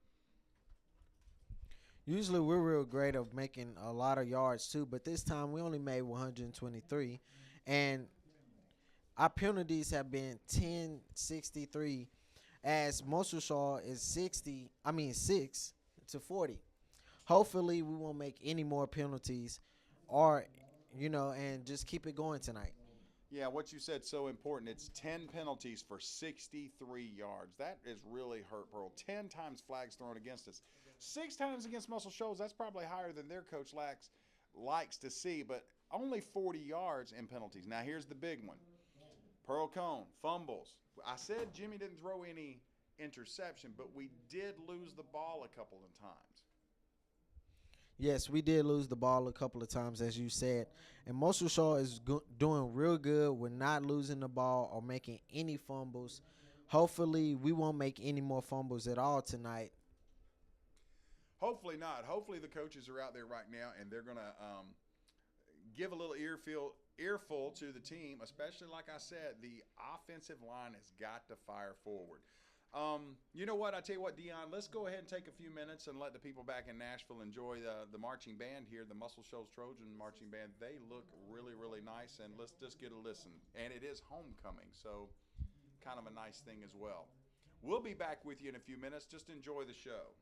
Usually we're real great of making a lot of yards too, but this time we only made 123, and our penalties have been 10-63, as Muscle Shoals is 6 to 40. Hopefully we won't make any more penalties, or and just keep it going tonight. Yeah, what you said so important. It's 10 penalties for 63 yards. That is really hurt Pearl. 10 times flags thrown against us. 6 times against Muscle Shoals. That's probably higher than their coach likes to see, but only 40 yards in penalties. Now, here's the big one. Pearl-Cohn, fumbles. I said Jimmy didn't throw any interception, but we did lose the ball a couple of times. Yes, we did lose the ball a couple of times, as you said. And Muscle Shoals is doing real good with not losing the ball or making any fumbles. Hopefully, we won't make any more fumbles at all tonight. Hopefully not. Hopefully the coaches are out there right now, and they're going to give a little earful to the team, especially, like I said, the offensive line has got to fire forward. You know what? I tell you what, Dion, let's go ahead and take a few minutes and let the people back in Nashville enjoy the marching band here, the Muscle Shoals Trojan marching band. They look really, really nice, and let's just get a listen. And it is homecoming, so kind of a nice thing as well. We'll be back with you in a few minutes. Just enjoy the show.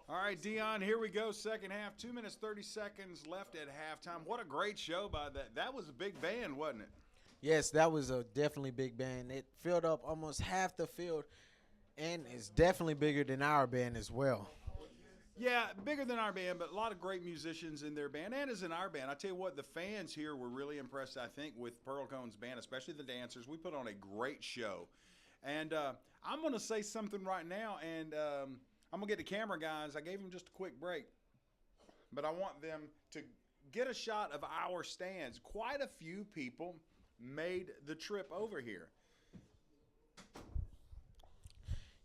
All right, Dion, here we go. Second half, 2 minutes, 30 seconds left at halftime. What a great show by that. That was a big band, wasn't it? Yes, that was a definitely big band. It filled up almost half the field, and it's definitely bigger than our band as well. Yeah, bigger than our band, but a lot of great musicians in their band and as in our band. I tell you what, the fans here were really impressed, I think, with Pearl-Cohn's band, especially the dancers. We put on a great show. And I'm going to say something right now, and I'm going to get the camera guys. I gave them just a quick break, but I want them to get a shot of our stands. Quite a few people made the trip over here.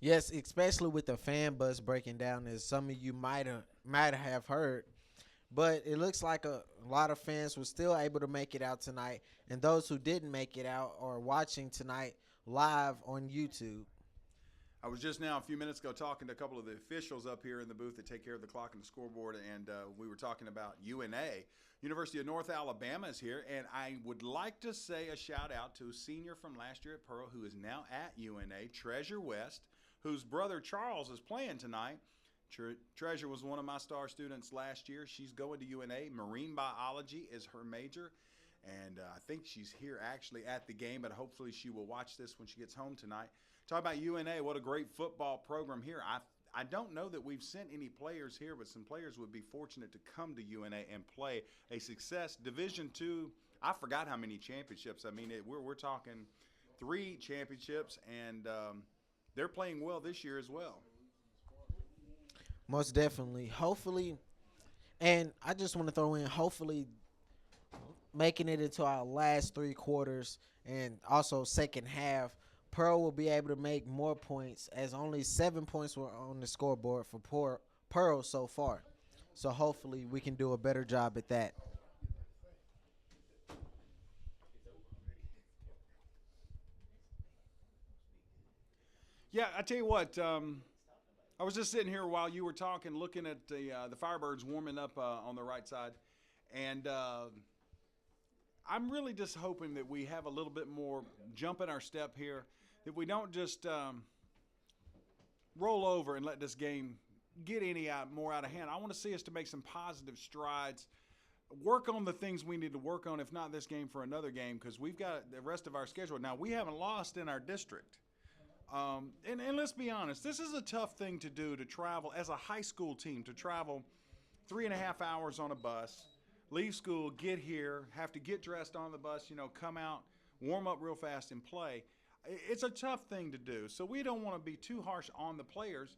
Yes, especially with the fan bus breaking down, as some of you might have heard. But it looks like a lot of fans were still able to make it out tonight, and those who didn't make it out are watching tonight live on YouTube. I was just now a few minutes ago talking to a couple of the officials up here in the booth that take care of the clock and the scoreboard, and we were talking about UNA. University of North Alabama is here, and I would like to say a shout out to a senior from last year at Pearl who is now at UNA, Treasure West, whose brother Charles is playing tonight. Treasure was one of my star students last year. She's going to UNA. Marine biology is her major, and I think she's here actually at the game, but hopefully she will watch this when she gets home tonight. Talk about UNA, what a great football program here. I don't know that we've sent any players here, but some players would be fortunate to come to UNA and play a success. Division II, I forgot how many championships. I mean, we're talking 3 championships, and they're playing well this year as well. Most definitely. Hopefully, and I just want to throw in, hopefully, making it into our last 3 quarters and also second half, Pearl will be able to make more points, as only 7 points were on the scoreboard for Pearl so far. So hopefully we can do a better job at that. Yeah, I tell you what, I was just sitting here while you were talking, looking at the Firebirds warming up on the right side, and I'm really just hoping that we have a little bit more jump in our step here, that we don't just roll over and let this game get more out of hand. I want to see us to make some positive strides, work on the things we need to work on, if not this game, for another game, because we've got the rest of our schedule. Now, we haven't lost in our district. And let's be honest, this is a tough thing to do, to travel as a high school team, to travel 3.5 hours on a bus, leave school, get here, have to get dressed on the bus, come out, warm up real fast and play. It's a tough thing to do. So we don't want to be too harsh on the players.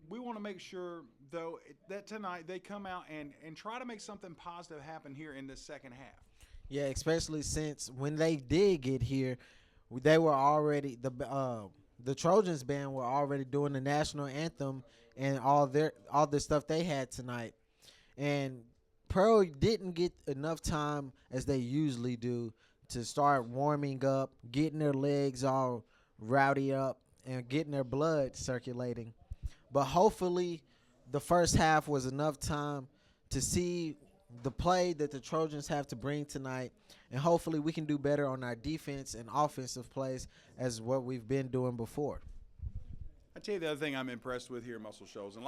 We want to make sure, though, that tonight they come out and try to make something positive happen here in this second half. Yeah, especially since when they did get here, they were already the Trojans band were already doing the national anthem and all the stuff they had tonight. And Pearl didn't get enough time, as they usually do, to start warming up, getting their legs all rowdy up, and getting their blood circulating. But hopefully the first half was enough time to see the play that the Trojans have to bring tonight, and hopefully we can do better on our defense and offensive plays as what we've been doing before. I tell you the other thing I'm impressed with here at Muscle Shoals, and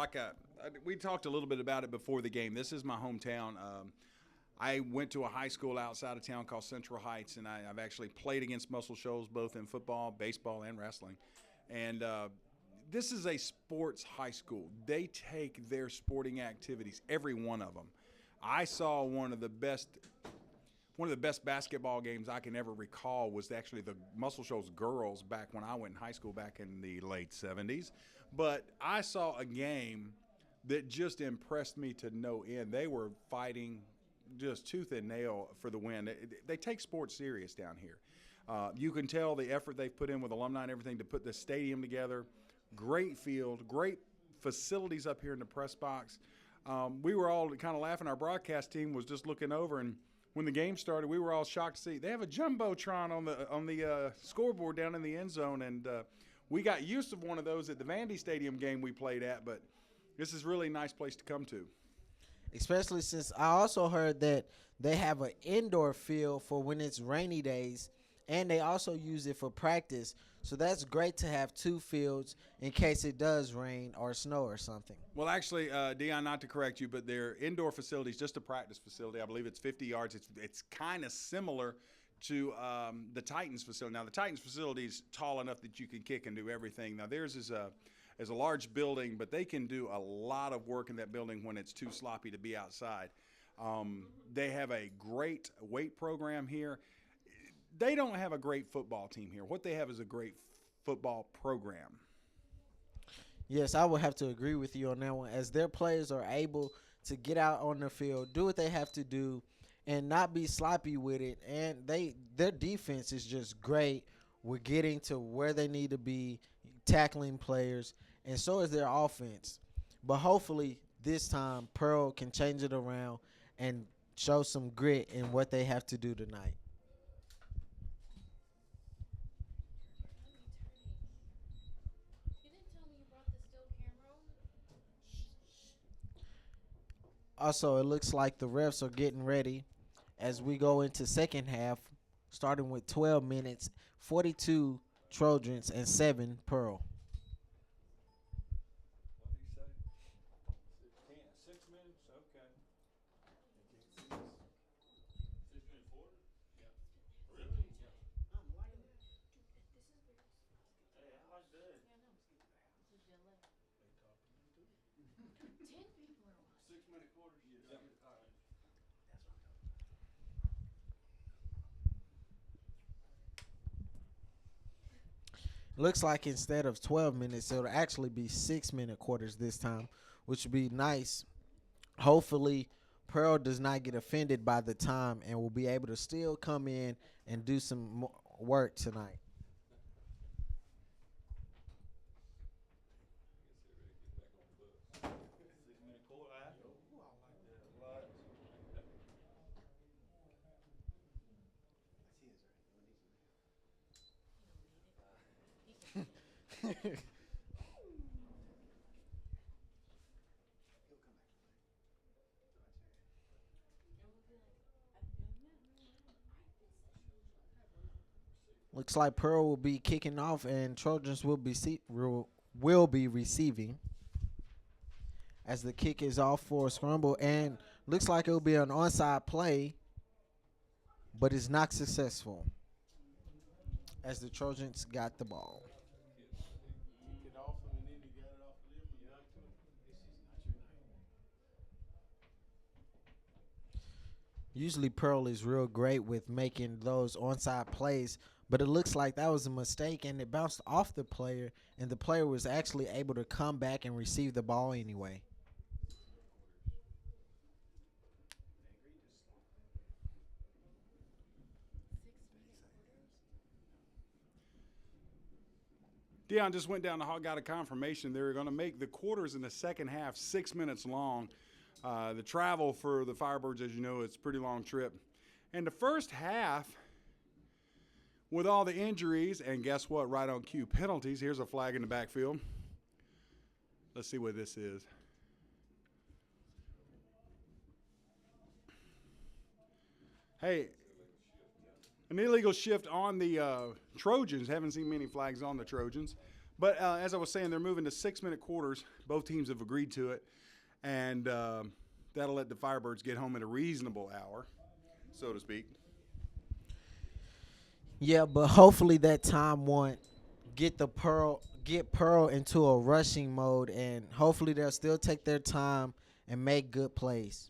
we talked a little bit about it before the game. This is my hometown. I went to a high school outside of town called Central Heights, and I've actually played against Muscle Shoals both in football, baseball, and wrestling. And this is a sports high school. They take their sporting activities, every one of them. I saw one of the best basketball games I can ever recall was actually the Muscle Shoals girls back when I went in high school back in the late 70s. But I saw a game that just impressed me to no end. They were fighting just tooth and nail for the win. They take sports serious down here. You can tell the effort they've put in with alumni and everything to put this stadium together. Great field, great facilities up here in the press box. We were all kind of laughing. Our broadcast team was just looking over, and when the game started, we were all shocked to see they have a jumbotron on the scoreboard down in the end zone, and we got used to one of those at the Vandy Stadium game we played at, but this is really a nice place to come to. Especially since I also heard that they have an indoor field for when it's rainy days, and they also use it for practice. So that's great to have two fields in case it does rain or snow or something. Well, actually, Dion, not to correct you, but their indoor facility is just a practice facility. I believe it's 50 yards. It's kind of similar to the Titans facility. Now, the Titans facility is tall enough that you can kick and do everything. Now, theirs is a large building, but they can do a lot of work in that building when it's too sloppy to be outside. They have a great weight program here. They don't have a great football team here. What they have is a great football program. Yes, I would have to agree with you on that one, as their players are able to get out on the field, do what they have to do, and not be sloppy with it. And their defense is just great with getting to where they need to be, tackling players, and so is their offense. But hopefully this time Pearl can change it around and show some grit in what they have to do tonight. Also, it looks like the refs are getting ready as we go into second half, starting with 12 minutes, 42 Trojans and 7 Pearl. Looks like instead of 12 minutes, it'll actually be 6-minute quarters this time, which would be nice. Hopefully, Pearl does not get offended by the time and will be able to still come in and do some work tonight. Looks like Pearl will be kicking off and Trojans will be receiving as the kick is off for a scramble, and looks like it will be an onside play, but it's not successful as the Trojans got the ball. Usually Pearl is real great with making those onside plays, but it looks like that was a mistake and it bounced off the player, and the player was actually able to come back and receive the ball anyway. Dion just went down the hall, got a confirmation. They're going to make the quarters in the second half 6 minutes long. The travel for the Firebirds, as you know, it's a pretty long trip. And the first half, with all the injuries, and guess what, right on cue, penalties. Here's a flag in the backfield. Let's see what this is. Hey, an illegal shift on the Trojans. Haven't seen many flags on the Trojans. But as I was saying, they're moving to 6-minute quarters. Both teams have agreed to it. And that'll let the Firebirds get home at a reasonable hour, so to speak. Yeah, but hopefully that time won't get Pearl into a rushing mode, and hopefully they'll still take their time and make good plays.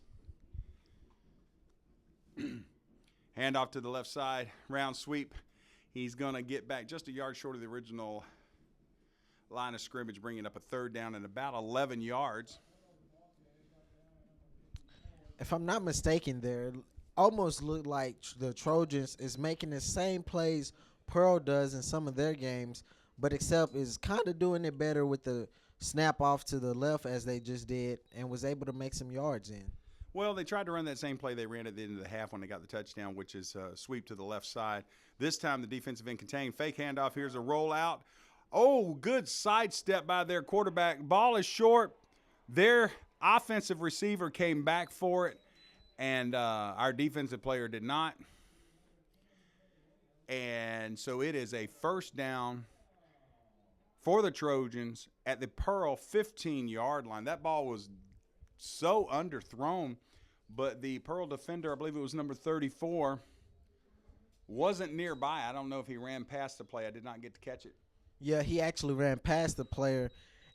Handoff to the left side, round sweep. He's going to get back just a yard short of the original line of scrimmage, bringing up a third down and about 11 yards. If I'm not mistaken, there almost looked like the Trojans is making the same plays Pearl does in some of their games, but except is kind of doing it better with the snap off to the left as they just did, and was able to make some yards in. Well, they tried to run that same play they ran at the end of the half when they got the touchdown, which is sweep to the left side. This time the defensive end contained. Fake handoff. Here's a rollout. Oh, good sidestep by their quarterback. Ball is short. Their offensive receiver came back for it, and our defensive player did not. And so it is a first down for the Trojans at the Pearl 15-yard line. That ball was so underthrown, but the Pearl defender, I believe it was number 34, wasn't nearby. I don't know if he ran past the play. I did not get to catch it. Yeah, he actually ran past the player.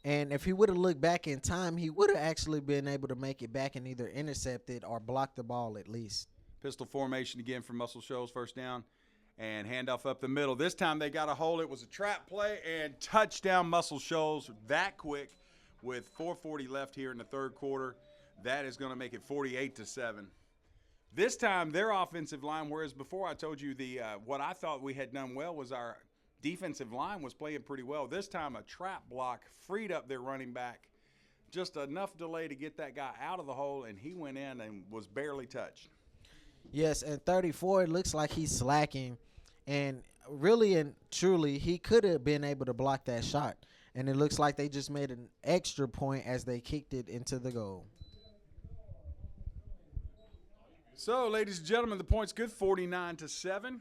And if he would have looked back in time, he would have actually been able to make it back and either intercept it or block the ball at least. Pistol formation again for Muscle Shoals, first down. And handoff up the middle. This time they got a hold. It was a trap play and touchdown Muscle Shoals that quick with 4:40 left here in the third quarter. That is going to make it 48-7. This time their offensive line, whereas before I told you what I thought we had done well was our defensive line was playing pretty well. This time a trap block freed up their running back. Just enough delay to get that guy out of the hole, and he went in and was barely touched. Yes, and 34, it looks like he's slacking. And really and truly, he could have been able to block that shot. And it looks like they just made an extra point as they kicked it into the goal. So, ladies and gentlemen, the point's good, 49-7.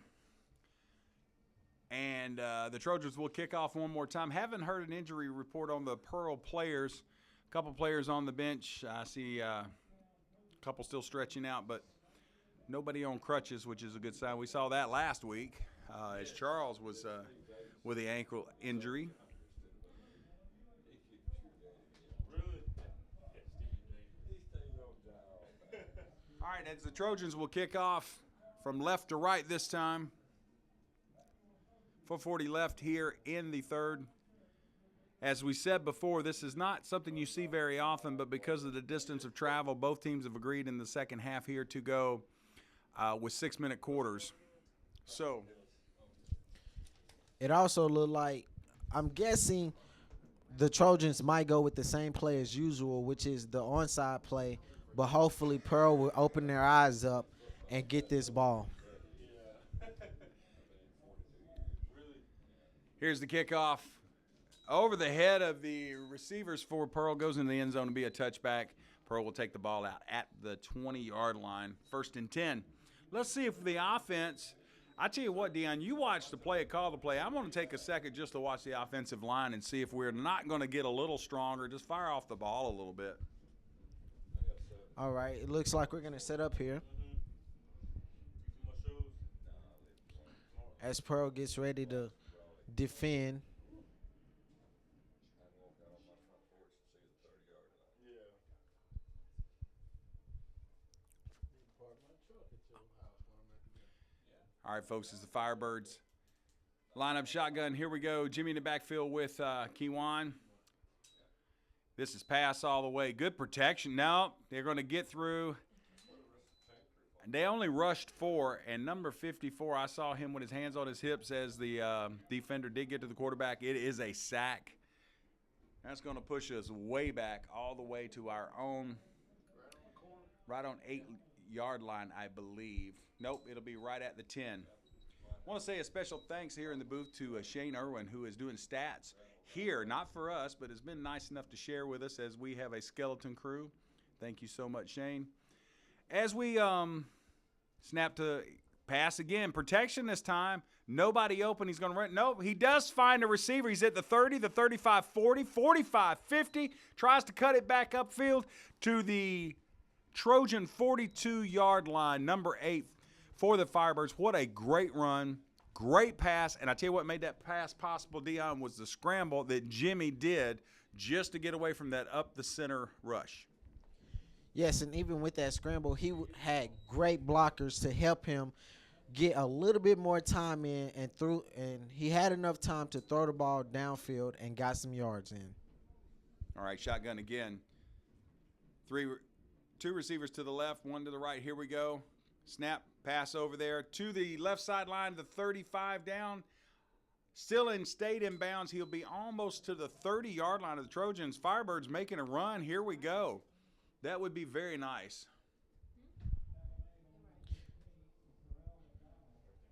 And the Trojans will kick off one more time. Haven't heard an injury report on the Pearl players. A couple players on the bench. I see a couple still stretching out, but nobody on crutches, which is a good sign. We saw that last week as Charles was with the ankle injury. All right, as the Trojans will kick off from left to right this time. 4:40 left here in the third. As we said before, this is not something you see very often, but because of the distance of travel, both teams have agreed in the second half here to go with 6-minute quarters. So it also looked like, I'm guessing the Trojans might go with the same play as usual, which is the onside play, but hopefully Pearl will open their eyes up and get this ball. Here's the kickoff. Over the head of the receivers for Pearl, goes into the end zone to be a touchback. Pearl will take the ball out at the 20-yard line, 1st and 10. Let's see if the offense, I tell you what, Dion, you watch the play, call the play. I'm going to take a second just to watch the offensive line and see if we're not going to get a little stronger. Just fire off the ball a little bit. All right, it looks like we're going to set up here as Pearl gets ready to defend. All right, folks, as the Firebirds line up shotgun, here we go. Jimmy in the backfield with Kiwan. This is pass all the way. Good protection. Now they're going to get through. They only rushed 4, and number 54, I saw him with his hands on his hips as the defender did get to the quarterback. It is a sack. That's going to push us way back all the way to our own, right on 8-yard line, I believe. Nope, it'll be right at the 10. I want to say a special thanks here in the booth to Shane Irwin, who is doing stats here, not for us, but has been nice enough to share with us as we have a skeleton crew. Thank you so much, Shane. As we snap to pass again, protection this time. Nobody open. He's going to run. Nope, he does find a receiver. He's at the 30, the 35, 40, 45, 50. Tries to cut it back upfield to the Trojan 42-yard line, number 8 for the Firebirds. What a great run. Great pass. And I tell you what made that pass possible, Dion, was the scramble that Jimmy did just to get away from that up-the-center rush. Yes, and even with that scramble, he had great blockers to help him get a little bit more time in, and he had enough time to throw the ball downfield and got some yards in. All right, shotgun again. 2 receivers to the left, 1 to the right. Here we go. Snap, pass over there to the left sideline, the 35 down. Still stayed in bounds. He'll be almost to the 30-yard line of the Trojans. Firebirds making a run. Here we go. That would be very nice.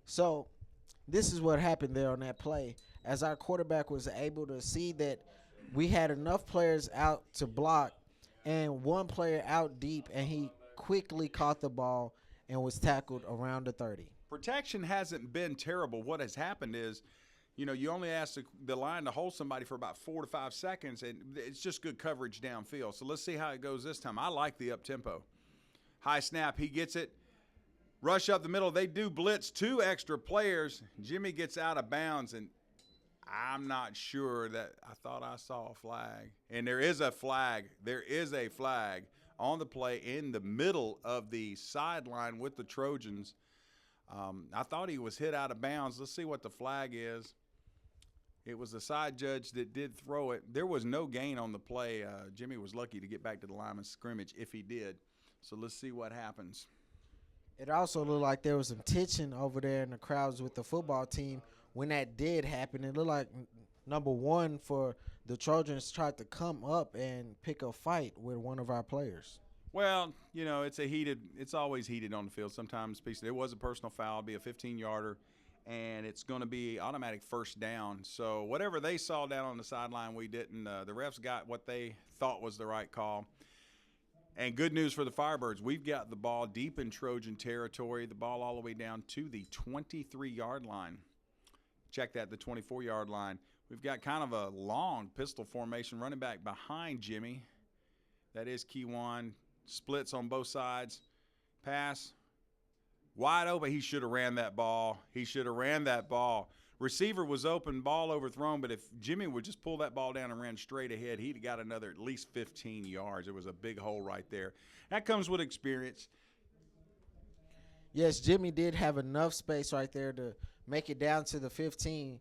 So this is what happened there on that play. As our quarterback was able to see that we had enough players out to block and 1 player out deep, and he quickly caught the ball and was tackled around the 30. Protection hasn't been terrible. What has happened is, you only ask the line to hold somebody for about 4 to 5 seconds, and it's just good coverage downfield. So let's see how it goes this time. I like the up-tempo. High snap, he gets it. Rush up the middle. They do blitz 2 extra players. Jimmy gets out of bounds, and I'm not sure that I thought I saw a flag. And there is a flag. There is a flag on the play in the middle of the sideline with the Trojans. I thought he was hit out of bounds. Let's see what the flag is. It was the side judge that did throw it. There was no gain on the play. Jimmy was lucky to get back to the line of scrimmage if he did. So let's see what happens. It also looked like there was some tension over there in the crowds with the football team when that did happen. It looked like, number one, for the Trojans tried to come up and pick a fight with one of our players. Well, it's always heated on the field. Sometimes it was a personal foul, it'll be a 15-yarder, and it's going to be automatic first down. So whatever they saw down on the sideline, we didn't. The refs got what they thought was the right call. And good news for the Firebirds. We've got the ball deep in Trojan territory, the ball all the way down to the 23-yard line. Check that, the 24-yard line. We've got kind of a long pistol formation running back behind Jimmy. That is Kiwan. Splits on both sides. Pass. Wide open. He should have ran that ball. Receiver was open, ball overthrown, but if Jimmy would just pull that ball down and ran straight ahead, he'd have got another at least 15 yards. It was a big hole right there. That comes with experience. Yes, Jimmy did have enough space right there to make it down to the 15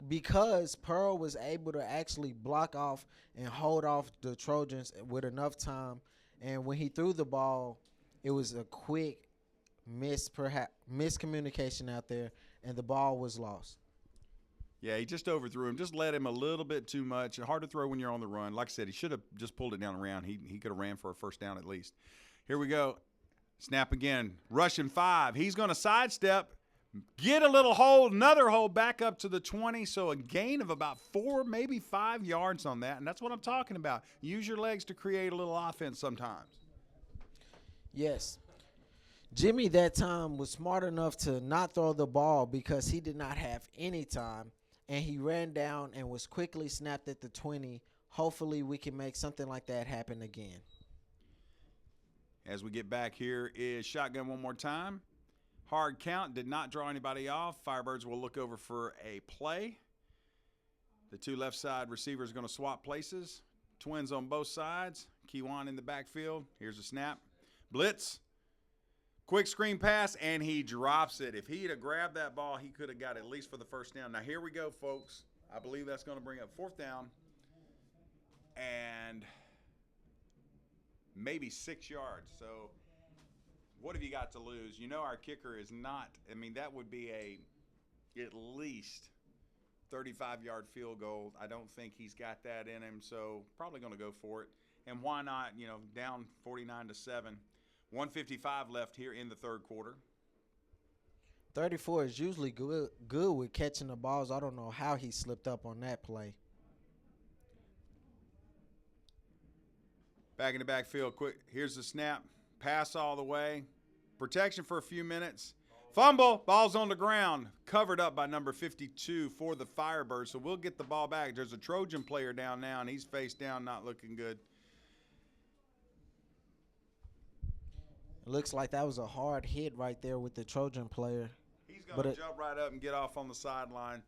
because Pearl was able to actually block off and hold off the Trojans with enough time. And when he threw the ball, it was a quick miscommunication out there, and the ball was lost. Yeah, he just overthrew him. Just let him a little bit too much. Hard to throw when you're on the run. Like I said, he should have just pulled it down and around. He could have ran for a first down at least. Here we go. Snap again. Rushing 5. He's going to sidestep, get a little hold, another hold back up to the 20. So a gain of about 4, maybe 5 yards on that. And that's what I'm talking about. Use your legs to create a little offense sometimes. Yes. Jimmy that time was smart enough to not throw the ball because he did not have any time, and he ran down and was quickly snapped at the 20. Hopefully we can make something like that happen again. As we get back, here is shotgun one more time. Hard count, did not draw anybody off. Firebirds will look over for a play. The 2 left side receivers are going to swap places. Twins on both sides. Kiwan in the backfield. Here's a snap. Blitz. Quick screen pass, and he drops it. If he'd have grabbed that ball, he could have got at least for the first down. Now, here we go, folks. I believe that's going to bring up 4th down and maybe 6 yards. So what have you got to lose? Our kicker is not – that would be at least 35-yard field goal. I don't think he's got that in him, so probably going to go for it. And why not, down 49-7. 1:55 left here in the third quarter. 34 is usually good with catching the balls. I don't know how he slipped up on that play. Back in the backfield, quick. Here's the snap. Pass all the way. Protection for a few minutes. Fumble. Ball's on the ground. Covered up by number 52 for the Firebirds. So we'll get the ball back. There's a Trojan player down now, and he's face down, not looking good. Looks like that was a hard hit right there with the Trojan player. He's going to jump right up and get off on the sideline.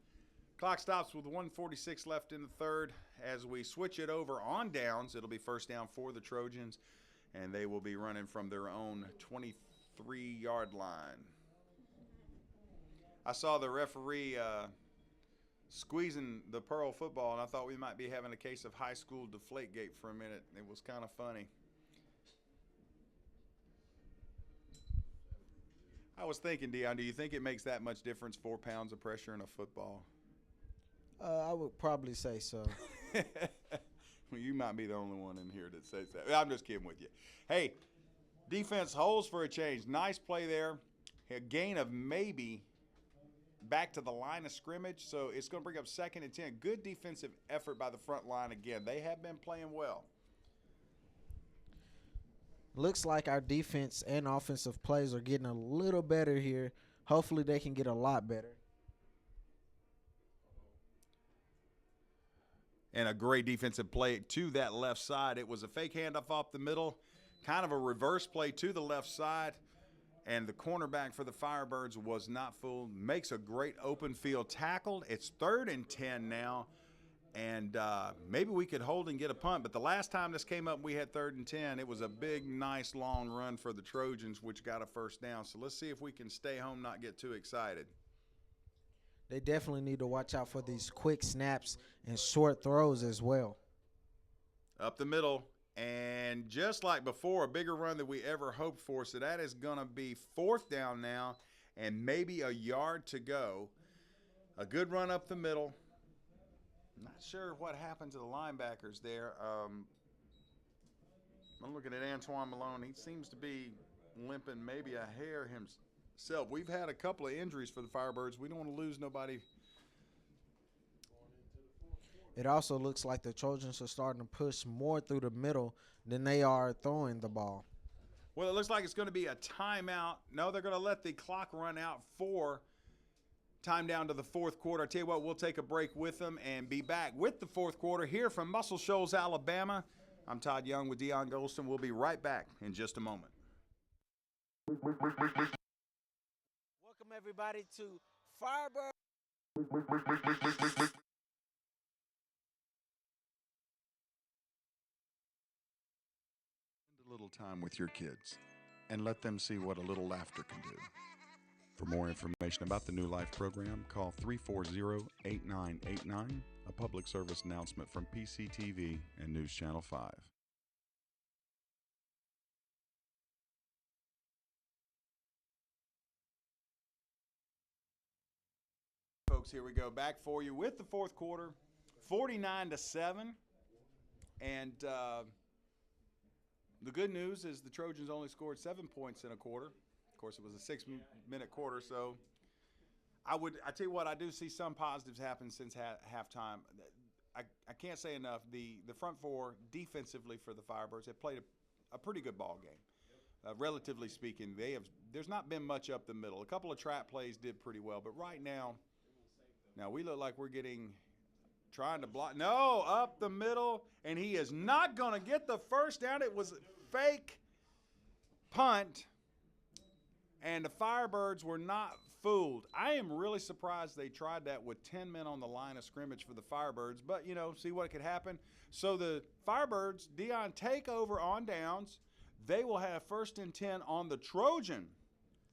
Clock stops with 1:46 left in the third. As we switch it over on downs, it'll be first down for the Trojans, and they will be running from their own 23-yard line. I saw the referee squeezing the Pearl football, and I thought we might be having a case of high school Deflategate for a minute. It was kind of funny. I was thinking, Dion, do you think it makes that much difference, 4 pounds of pressure in a football? I would probably say so. Well, you might be the only one in here that says that. I'm just kidding with you. Hey, defense holds for a change. Nice play there. A gain of maybe back to the line of scrimmage, so it's going to bring up 2nd and 10. Good defensive effort by the front line again. They have been playing well. Looks like our defense and offensive plays are getting a little better here Hopefully they can get a lot better. And a great defensive play to that left side. It was a fake handoff off the middle, kind of a reverse play to the left side, and the cornerback for the Firebirds was not fooled. Makes a great open field tackle. It's 3rd and 10 now, and maybe we could hold and get a punt. But the last time this came up, we had 3rd and 10. It was a big, nice, long run for the Trojans, which got a first down. So let's see if we can stay home, not get too excited. They definitely need to watch out for these quick snaps and short throws as well. Up the middle, and just like before, a bigger run than we ever hoped for. So that is going to be 4th down now and maybe a yard to go. A good run up the middle. Not sure what happened to the linebackers there. I'm looking at Antoine Malone. He seems to be limping maybe a hair himself. We've had a couple of injuries for the Firebirds. We don't want to lose nobody. It also looks like the Trojans are starting to push more through the middle than they are throwing the ball. Well, it looks like it's going to be a timeout. No, they're going to let the clock run out for time down to the 4th quarter. I tell you what, we'll take a break with them and be back with the 4th quarter here from Muscle Shoals, Alabama. I'm Todd Young with Deion Golston. We'll be right back in just a moment. Welcome everybody to Firebird. Spend a little time with your kids and let them see what a little laughter can do. For more information about the New Life program, call 340-8989, a public service announcement from PCTV and News Channel 5. Folks, here we go back for you with the 4th quarter, 49-7, and the good news is the Trojans only scored 7 points in a quarter. Of course, it was a 6-minute quarter, so I tell you what, I do see some positives happen since halftime. I can't say enough. The front four defensively for the Firebirds have played a pretty good ball game. Relatively speaking, there's not been much up the middle. A couple of trap plays did pretty well, but right now we look like we're trying to block. No, up the middle, and he is not going to get the first down. It was a fake punt, and the Firebirds were not fooled. I am really surprised they tried that with 10 men on the line of scrimmage for the Firebirds, but, see what could happen. So the Firebirds, Deion, take over on downs. They will have 1st and 10 on the Trojan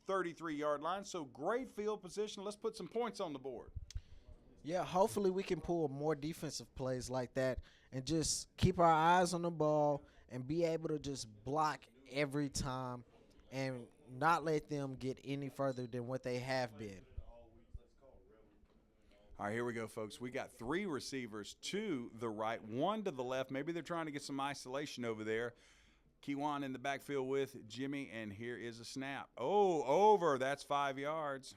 33-yard line, so great field position. Let's put some points on the board. Yeah, hopefully we can pull more defensive plays like that and just keep our eyes on the ball and be able to just block every time and not let them get any further than what they have been. All right, here we go, folks. We got 3 receivers to the right, 1 to the left. Maybe they're trying to get some isolation over there. Kiwan in the backfield with Jimmy, and here is a snap. Oh, over. That's 5 yards.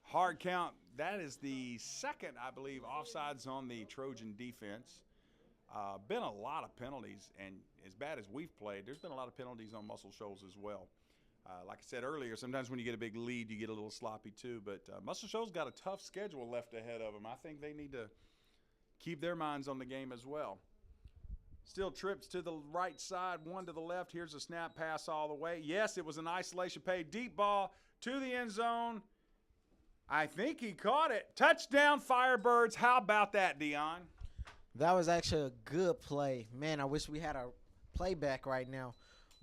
Hard count. That is the second, I believe, offsides on the Trojan defense. Been a lot of penalties, and as bad as we've played, there's been a lot of penalties on Muscle Shoals as well. Like I said earlier, sometimes when you get a big lead, you get a little sloppy too. But Muscle Shoals got a tough schedule left ahead of them. I think they need to keep their minds on the game as well. Still trips to the right side, 1 to the left. Here's a snap pass all the way. Yes, it was an isolation play. Deep ball to the end zone. I think he caught it. Touchdown, Firebirds. How about that, Deion? That was actually a good play. Man, I wish we had a playback right now.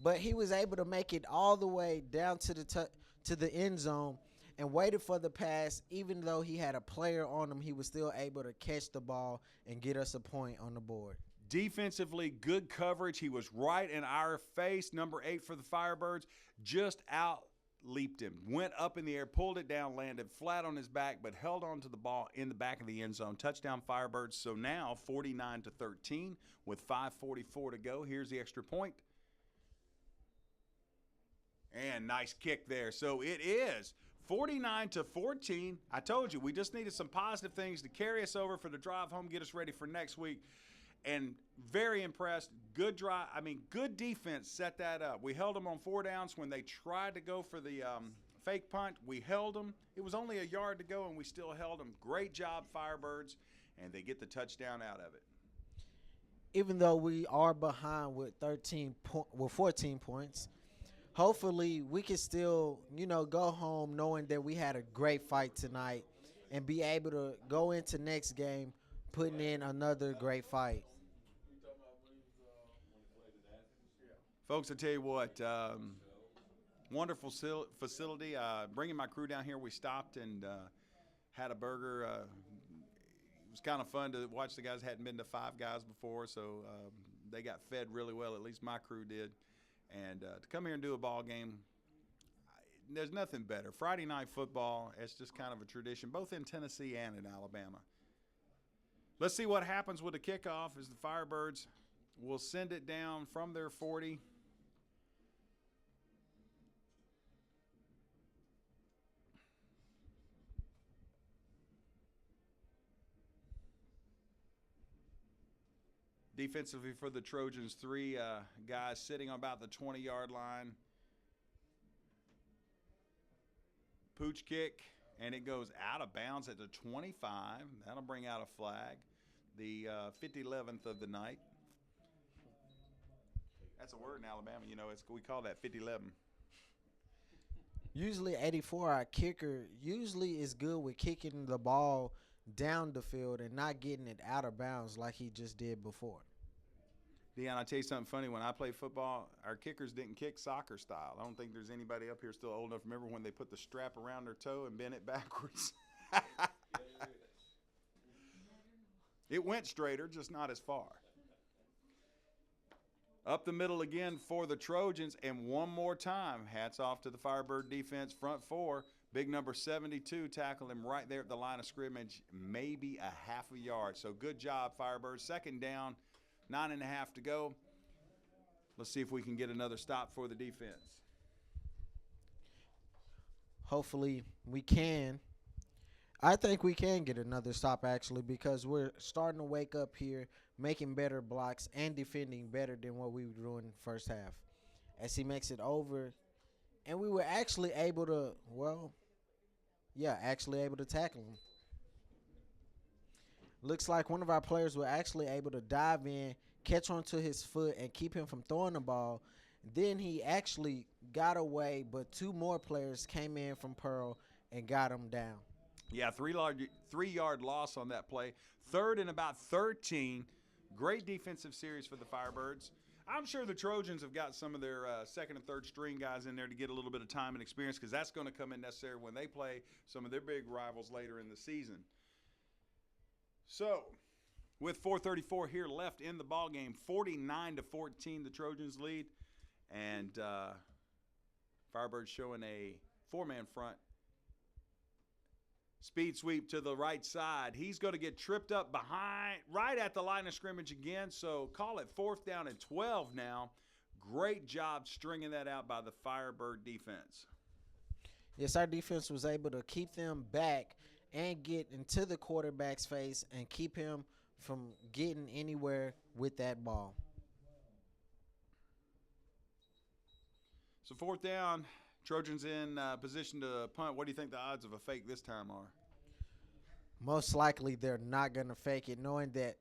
But he was able to make it all the way down to the end zone and waited for the pass. Even though he had a player on him, he was still able to catch the ball and get us a point on the board. Defensively, good coverage. He was right in our face. Number 8 for the Firebirds just out-leaped him. Went up in the air, pulled it down, landed flat on his back, but held on to the ball in the back of the end zone. Touchdown, Firebirds. So now 49-13 with 5:44 to go. Here's the extra point. And nice kick there. So it is 49-14. I told you, we just needed some positive things to carry us over for the drive home, get us ready for next week. And very impressed. Good drive. I mean, good defense set that up. We held them on 4 downs when they tried to go for the Fake punt, we held them. It was only a yard to go, and we still held them. Great job, Firebirds, and they get the touchdown out of it. Even though we are behind with 14 points, hopefully we can still, go home knowing that we had a great fight tonight and be able to go into next game putting in another great fight. Folks, I tell you what, wonderful facility. Bringing my crew down here, we stopped and had a burger. It was kind of fun to watch the guys. Hadn't been to Five Guys before, so they got fed really well. At least my crew did. And to come here and do a ball game, there's nothing better. Friday night football, it's just kind of a tradition, both in Tennessee and in Alabama. Let's see what happens with the kickoff as the Firebirds will send it down from their 40. Defensively for the Trojans, three guys sitting on about the 20-yard line. Pooch kick, and it goes out of bounds at the 25. That'll bring out a flag. The 50-11th of the night. That's a word in Alabama. We call that 50-11. Usually 84, our kicker, usually is good with kicking the ball down the field and not getting it out of bounds like he just did before. Deon, I'll tell you something funny. When I played football, our kickers didn't kick soccer style. I don't think there's anybody up here still old enough to remember when they put the strap around their toe and bent it backwards. It went straighter, just not as far. Up the middle again for the Trojans, and one more time, hats off to the Firebird defense, front four. Big number 72 tackled him right there at the line of scrimmage, maybe a half a yard. So good job, Firebird. Second down, 9.5 to go. Let's see if we can get another stop for the defense. Hopefully we can. I think we can get another stop, actually, because we're starting to wake up here, making better blocks and defending better than what we were doing first half. As he makes it over, and we were actually able to, able to tackle him. Looks like one of our players were actually able to dive in, catch onto his foot, and keep him from throwing the ball. Then he actually got away, but two more players came in from Pearl and got him down. Yeah, three-yard loss on that play. Third and about 13. Great defensive series for the Firebirds. I'm sure the Trojans have got some of their second and third string guys in there to get a little bit of time and experience, because that's going to come in necessary when they play some of their big rivals later in the season. So, with 4:34 here left in the ball game, 49-14, the Trojans lead, and Firebirds showing a four-man front. Speed sweep to the right side. He's going to get tripped up behind, right at the line of scrimmage again. So call it 4th down and 12 now. Great job stringing that out by the Firebird defense. Yes, our defense was able to keep them back and get into the quarterback's face and keep him from getting anywhere with that ball. So 4th down. Trojans in position to punt. What do you think the odds of a fake this time are? Most likely they're not going to fake it, knowing that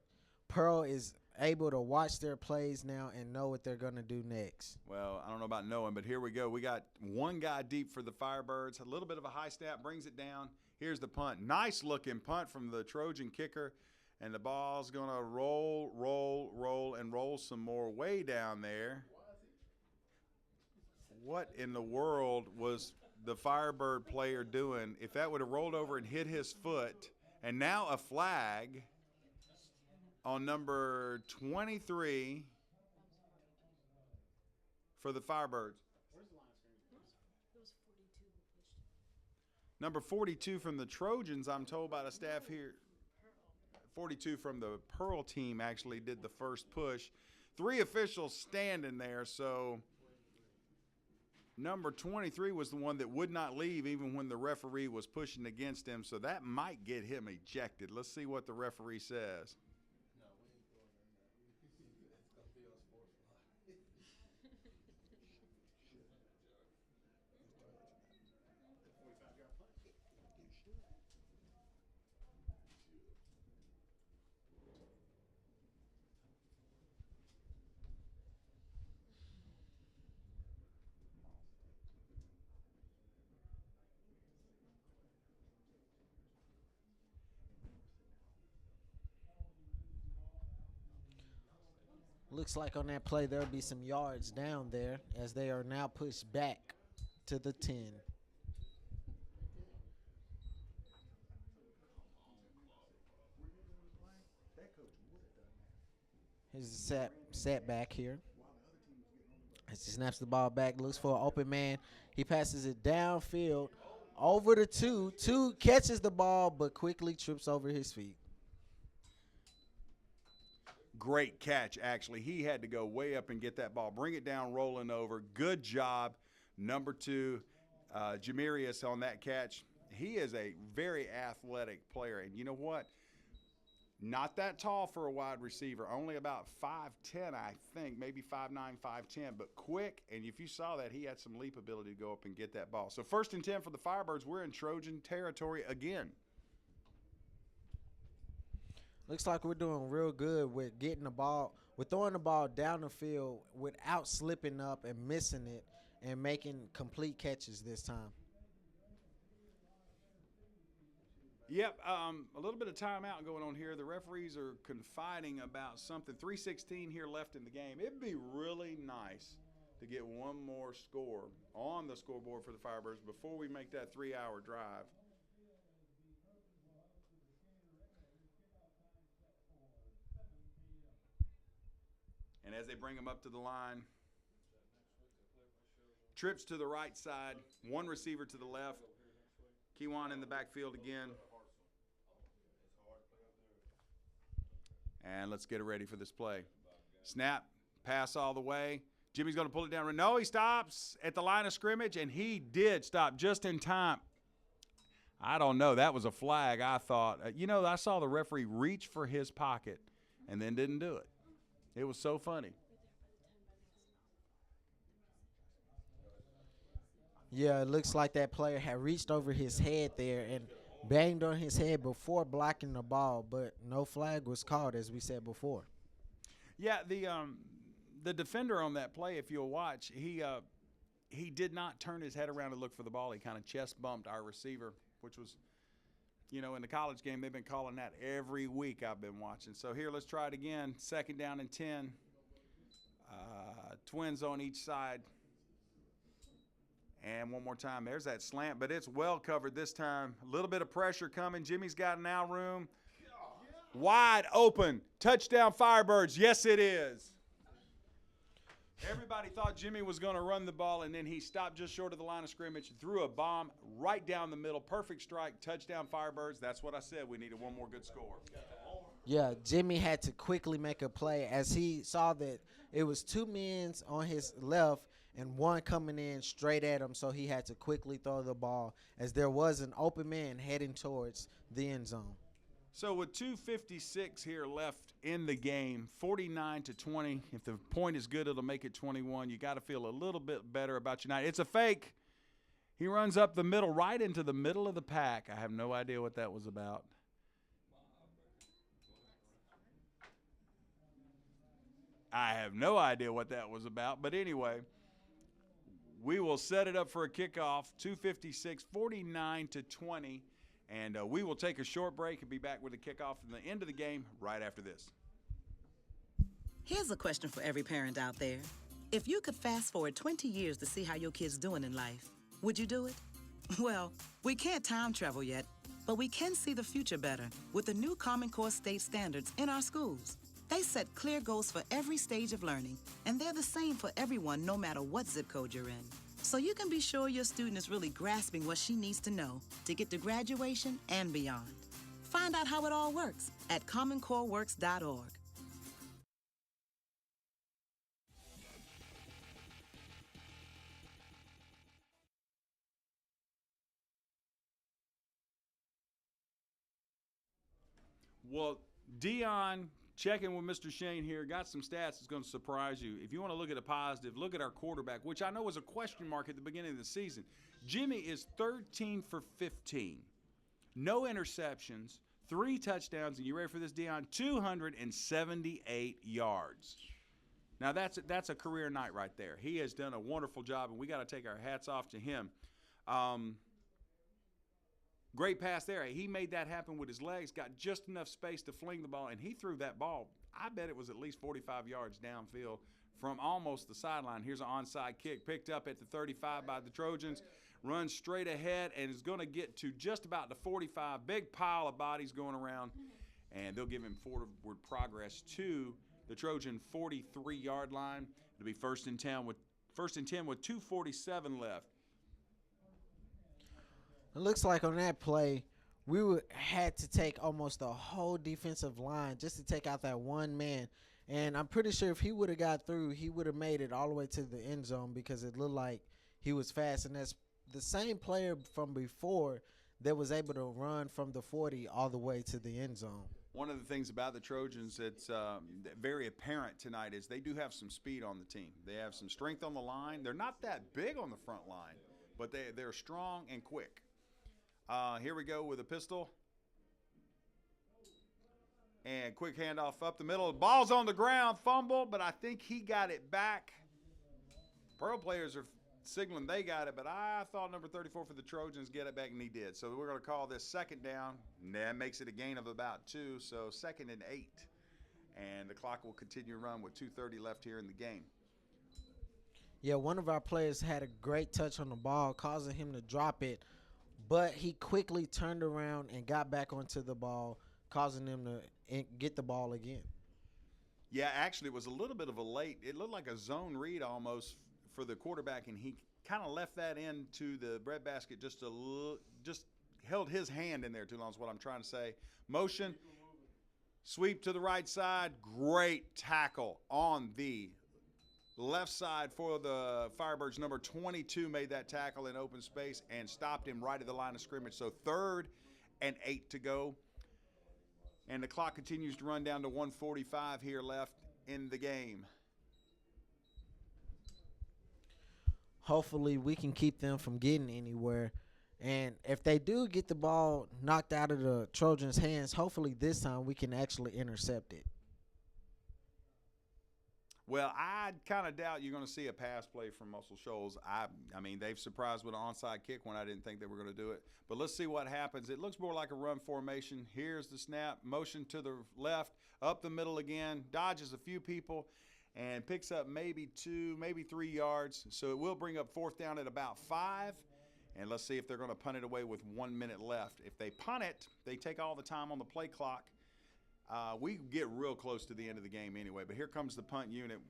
Pearl is able to watch their plays now and know what they're going to do next. Well, I don't know about knowing, but here we go. We got one guy deep for the Firebirds. A little bit of a high snap, brings it down. Here's the punt. Nice-looking punt from the Trojan kicker, and the ball's going to roll some more way down there. What in the world was the Firebird player doing? If that would have rolled over and hit his foot, and now a flag on number 23 for the Firebirds. Number 42 from the Trojans, I'm told by the staff here. 42 from the Pearl team actually did the first push. 3 officials standing there, so number 23 was the one that would not leave even when the referee was pushing against him, so that might get him ejected. Let's see what the referee says. Looks like on that play there'll be some yards down there as they are now pushed back to the 10. Here's the set back here. As he snaps the ball back, looks for an open man. He passes it downfield over the 2. 2 catches the ball but quickly trips over his feet. Great catch, actually. He had to go way up and get that ball. Bring it down, rolling over. Good job, number 2, Jamirius on that catch. He is a very athletic player. And you know what? Not that tall for a wide receiver. Only about 5'10", I think. Maybe 5'9", 5'10", but quick. And if you saw that, he had some leap ability to go up and get that ball. So 1st and 10 for the Firebirds. We're in Trojan territory again. Looks like we're doing real good with getting the ball, with throwing the ball down the field without slipping up and missing it and making complete catches this time. Yep, a little bit of timeout going on here. The referees are confiding about something. 3:16 here left in the game. It'd be really nice to get one more score on the scoreboard for the Firebirds before we make that 3-hour drive. And as they bring him up to the line, trips to the right side, one receiver to the left. Kiwan in the backfield again. And let's get it ready for this play. Snap, pass all the way. Jimmy's going to pull it down. No, he stops at the line of scrimmage, and he did stop just in time. I don't know. That was a flag, I thought. I saw the referee reach for his pocket and then didn't do it. It was so funny. Yeah, it looks like that player had reached over his head there and banged on his head before blocking the ball, but no flag was called, as we said before. Yeah, the defender on that play, if you'll watch, he did not turn his head around to look for the ball. He kind of chest bumped our receiver, which was, in the college game, they've been calling that every week I've been watching. So here, let's try it again. 2nd down and 10. Twins on each side. And one more time, there's that slant, but it's well covered this time. A little bit of pressure coming. Jimmy's got now room. Wide open. Touchdown Firebirds. Yes, it is. Everybody thought Jimmy was going to run the ball, and then he stopped just short of the line of scrimmage, threw a bomb right down the middle. Perfect strike. Touchdown Firebirds. That's what I said. We needed one more good score. Yeah, Jimmy had to quickly make a play as he saw that it was 2 men on his left and one coming in straight at him, so he had to quickly throw the ball as there was an open man heading towards the end zone. So with 2:56 here left in the game, 49-20. If the point is good, it'll make it 21. You got to feel a little bit better about your night. It's a fake. He runs up the middle, right into the middle of the pack. I have no idea what that was about. But anyway, we will set it up for a kickoff. 2:56, 49-20. And we will take a short break and be back with the kickoff and the end of the game right after this. Here's a question for every parent out there. If you could fast forward 20 years to see how your kid's doing in life, would you do it? Well, we can't time travel yet, but we can see the future better with the new Common Core state standards in our schools. They set clear goals for every stage of learning, and they're the same for everyone no matter what zip code you're in. So you can be sure your student is really grasping what she needs to know to get to graduation and beyond. Find out how it all works at commoncoreworks.org. Well, Dion, checking with Mr. Shane here, got some stats that's going to surprise you. If you want to look at a positive, look at our quarterback, which I know was a question mark at the beginning of the season. Jimmy is 13 for 15. No interceptions, 3 touchdowns, and you ready for this, Dion? 278 yards. Now, that's a career night right there. He has done a wonderful job, and we got to take our hats off to him. Great pass there. He made that happen with his legs, got just enough space to fling the ball, and he threw that ball. I bet it was at least 45 yards downfield from almost the sideline. Here's an onside kick picked up at the 35 by the Trojans. Runs straight ahead and is going to get to just about the 45. Big pile of bodies going around, and they'll give him forward progress to the Trojan 43-yard line. It'll be first and 10 with 2:47 left. It looks like on that play, had to take almost the whole defensive line just to take out that one man. And I'm pretty sure if he would have got through, he would have made it all the way to the end zone because it looked like he was fast. And that's the same player from before that was able to run from the 40 all the way to the end zone. One of the things about the Trojans that's very apparent tonight is they do have some speed on the team. They have some strength on the line. They're not that big on the front line, but they're strong and quick. Here we go with a pistol. And quick handoff up the middle. Ball's on the ground, fumble, but I think he got it back. Pearl players are signaling they got it, but I thought number 34 for the Trojans get it back, and he did. So we're going to call this second down. And that makes it a gain of about 2, so 2nd and 8. And the clock will continue to run with 2:30 left here in the game. Yeah, one of our players had a great touch on the ball, causing him to drop it, but he quickly turned around and got back onto the ball, causing them to get the ball again. Yeah, actually, it was a little bit of a late. It looked like a zone read almost for the quarterback, and he kind of left that into the breadbasket just held his hand in there too long is what I'm trying to say. Motion, sweep to the right side, great tackle on the left side for the Firebirds. Number 22 made that tackle in open space and stopped him right at the line of scrimmage. So 3rd and 8 to go. And the clock continues to run down to 1:45 here left in the game. Hopefully we can keep them from getting anywhere. And if they do get the ball knocked out of the Trojans' hands, hopefully this time we can actually intercept it. Well, I kind of doubt you're going to see a pass play from Muscle Shoals. I mean, they've surprised with an onside kick when I didn't think they were going to do it. But let's see what happens. It looks more like a run formation. Here's the snap, motion to the left, up the middle again, dodges a few people, and picks up maybe 2, maybe 3 yards. So it will bring up 4th down at about 5. And let's see if they're going to punt it away with 1 minute left. If they punt it, they take all the time on the play clock. We get real close to the end of the game anyway, but here comes the punt unit.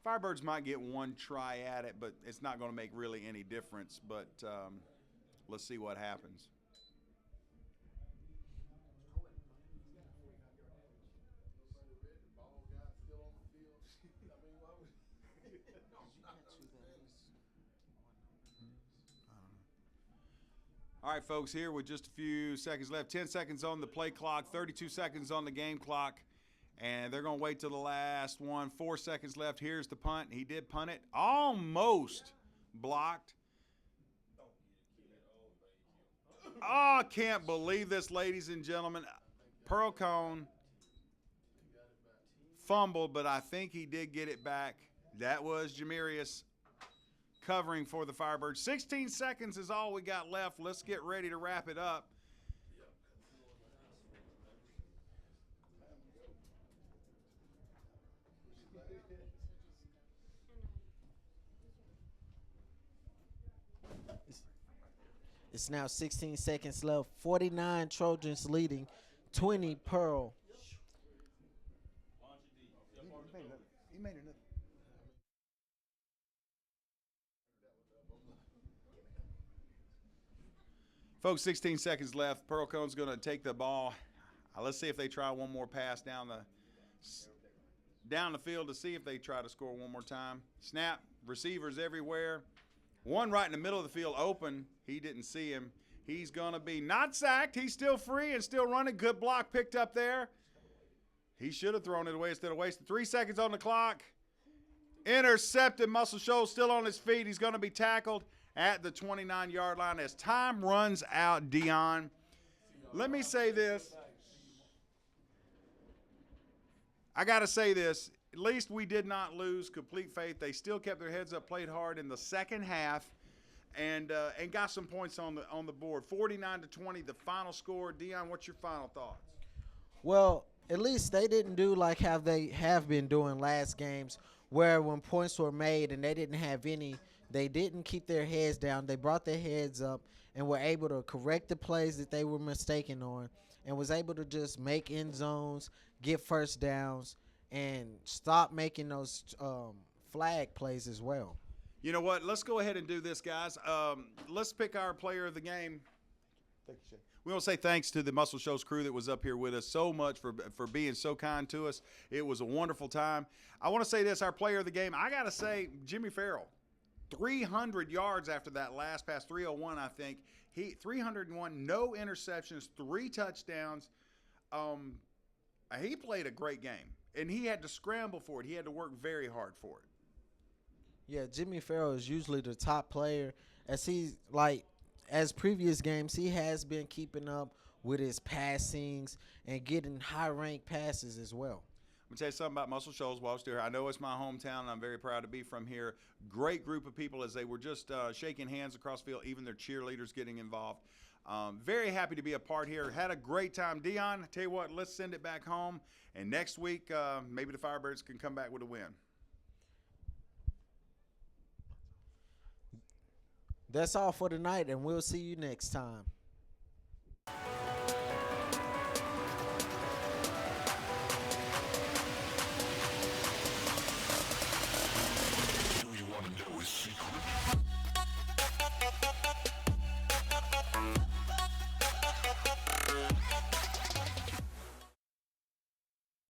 Firebirds might get one try at it, but it's not going to make really any difference. But let's see what happens. All right, folks, here with just a few seconds left. 10 seconds on the play clock, 32 seconds on the game clock. And they're going to wait till the last one. 4 seconds left. Here's the punt. He did punt it. Almost blocked. Oh, I can't believe this, ladies and gentlemen. Pearl-Cohn fumbled, but I think he did get it back. That was Jamirius covering for the Firebirds. 16 seconds is all we got left. Let's get ready to wrap it up. It's now 16 seconds left. 49 Trojans leading, 20 Pearl. He made another. Folks, 16 seconds left. Pearl-Cohn's going to take the ball. Let's see if they try one more pass down the field to see if they try to score one more time. Snap, receivers everywhere. One right in the middle of the field open. He didn't see him. He's going to be not sacked. He's still free and still running. Good block picked up there. He should have thrown it away instead of wasting. 3 seconds on the clock. Intercepted. Muscle Shoals still on his feet. He's going to be tackled at the 29-yard line as time runs out, Dion. Let me say this. I got to say this. At least we did not lose complete faith. They still kept their heads up, played hard in the second half. and got some points on the board. 49-20, the final score. Dion, what's your final thoughts? Well, at least they didn't do like how they have been doing last games, where when points were made and they didn't have any, they didn't keep their heads down. They brought their heads up and were able to correct the plays that they were mistaken on, and was able to just make end zones, get first downs, and stop making those flag plays as well. You know what? Let's go ahead and do this, guys. Let's pick our player of the game. Thank you, Shay. We want to say thanks to the Muscle Shoals crew that was up here with us so much for being so kind to us. It was a wonderful time. I want to say this, our player of the game, I got to say Jimmy Farrell. 300 yards after that last pass, 301 I think. 301, no interceptions, 3 touchdowns. He played a great game, and he had to scramble for it. He had to work very hard for it. Yeah, Jimmy Farrell is usually the top player. As previous games, he has been keeping up with his passings and getting high-ranked passes as well. I'm going to tell you something about Muscle Shoals while I was still here. I know it's my hometown, and I'm very proud to be from here. Great group of people as they were just shaking hands across the field, even their cheerleaders getting involved. Very happy to be a part here. Had a great time. Dion, I tell you what, let's send it back home. And next week, maybe the Firebirds can come back with a win. That's all for tonight, and we'll see you next time.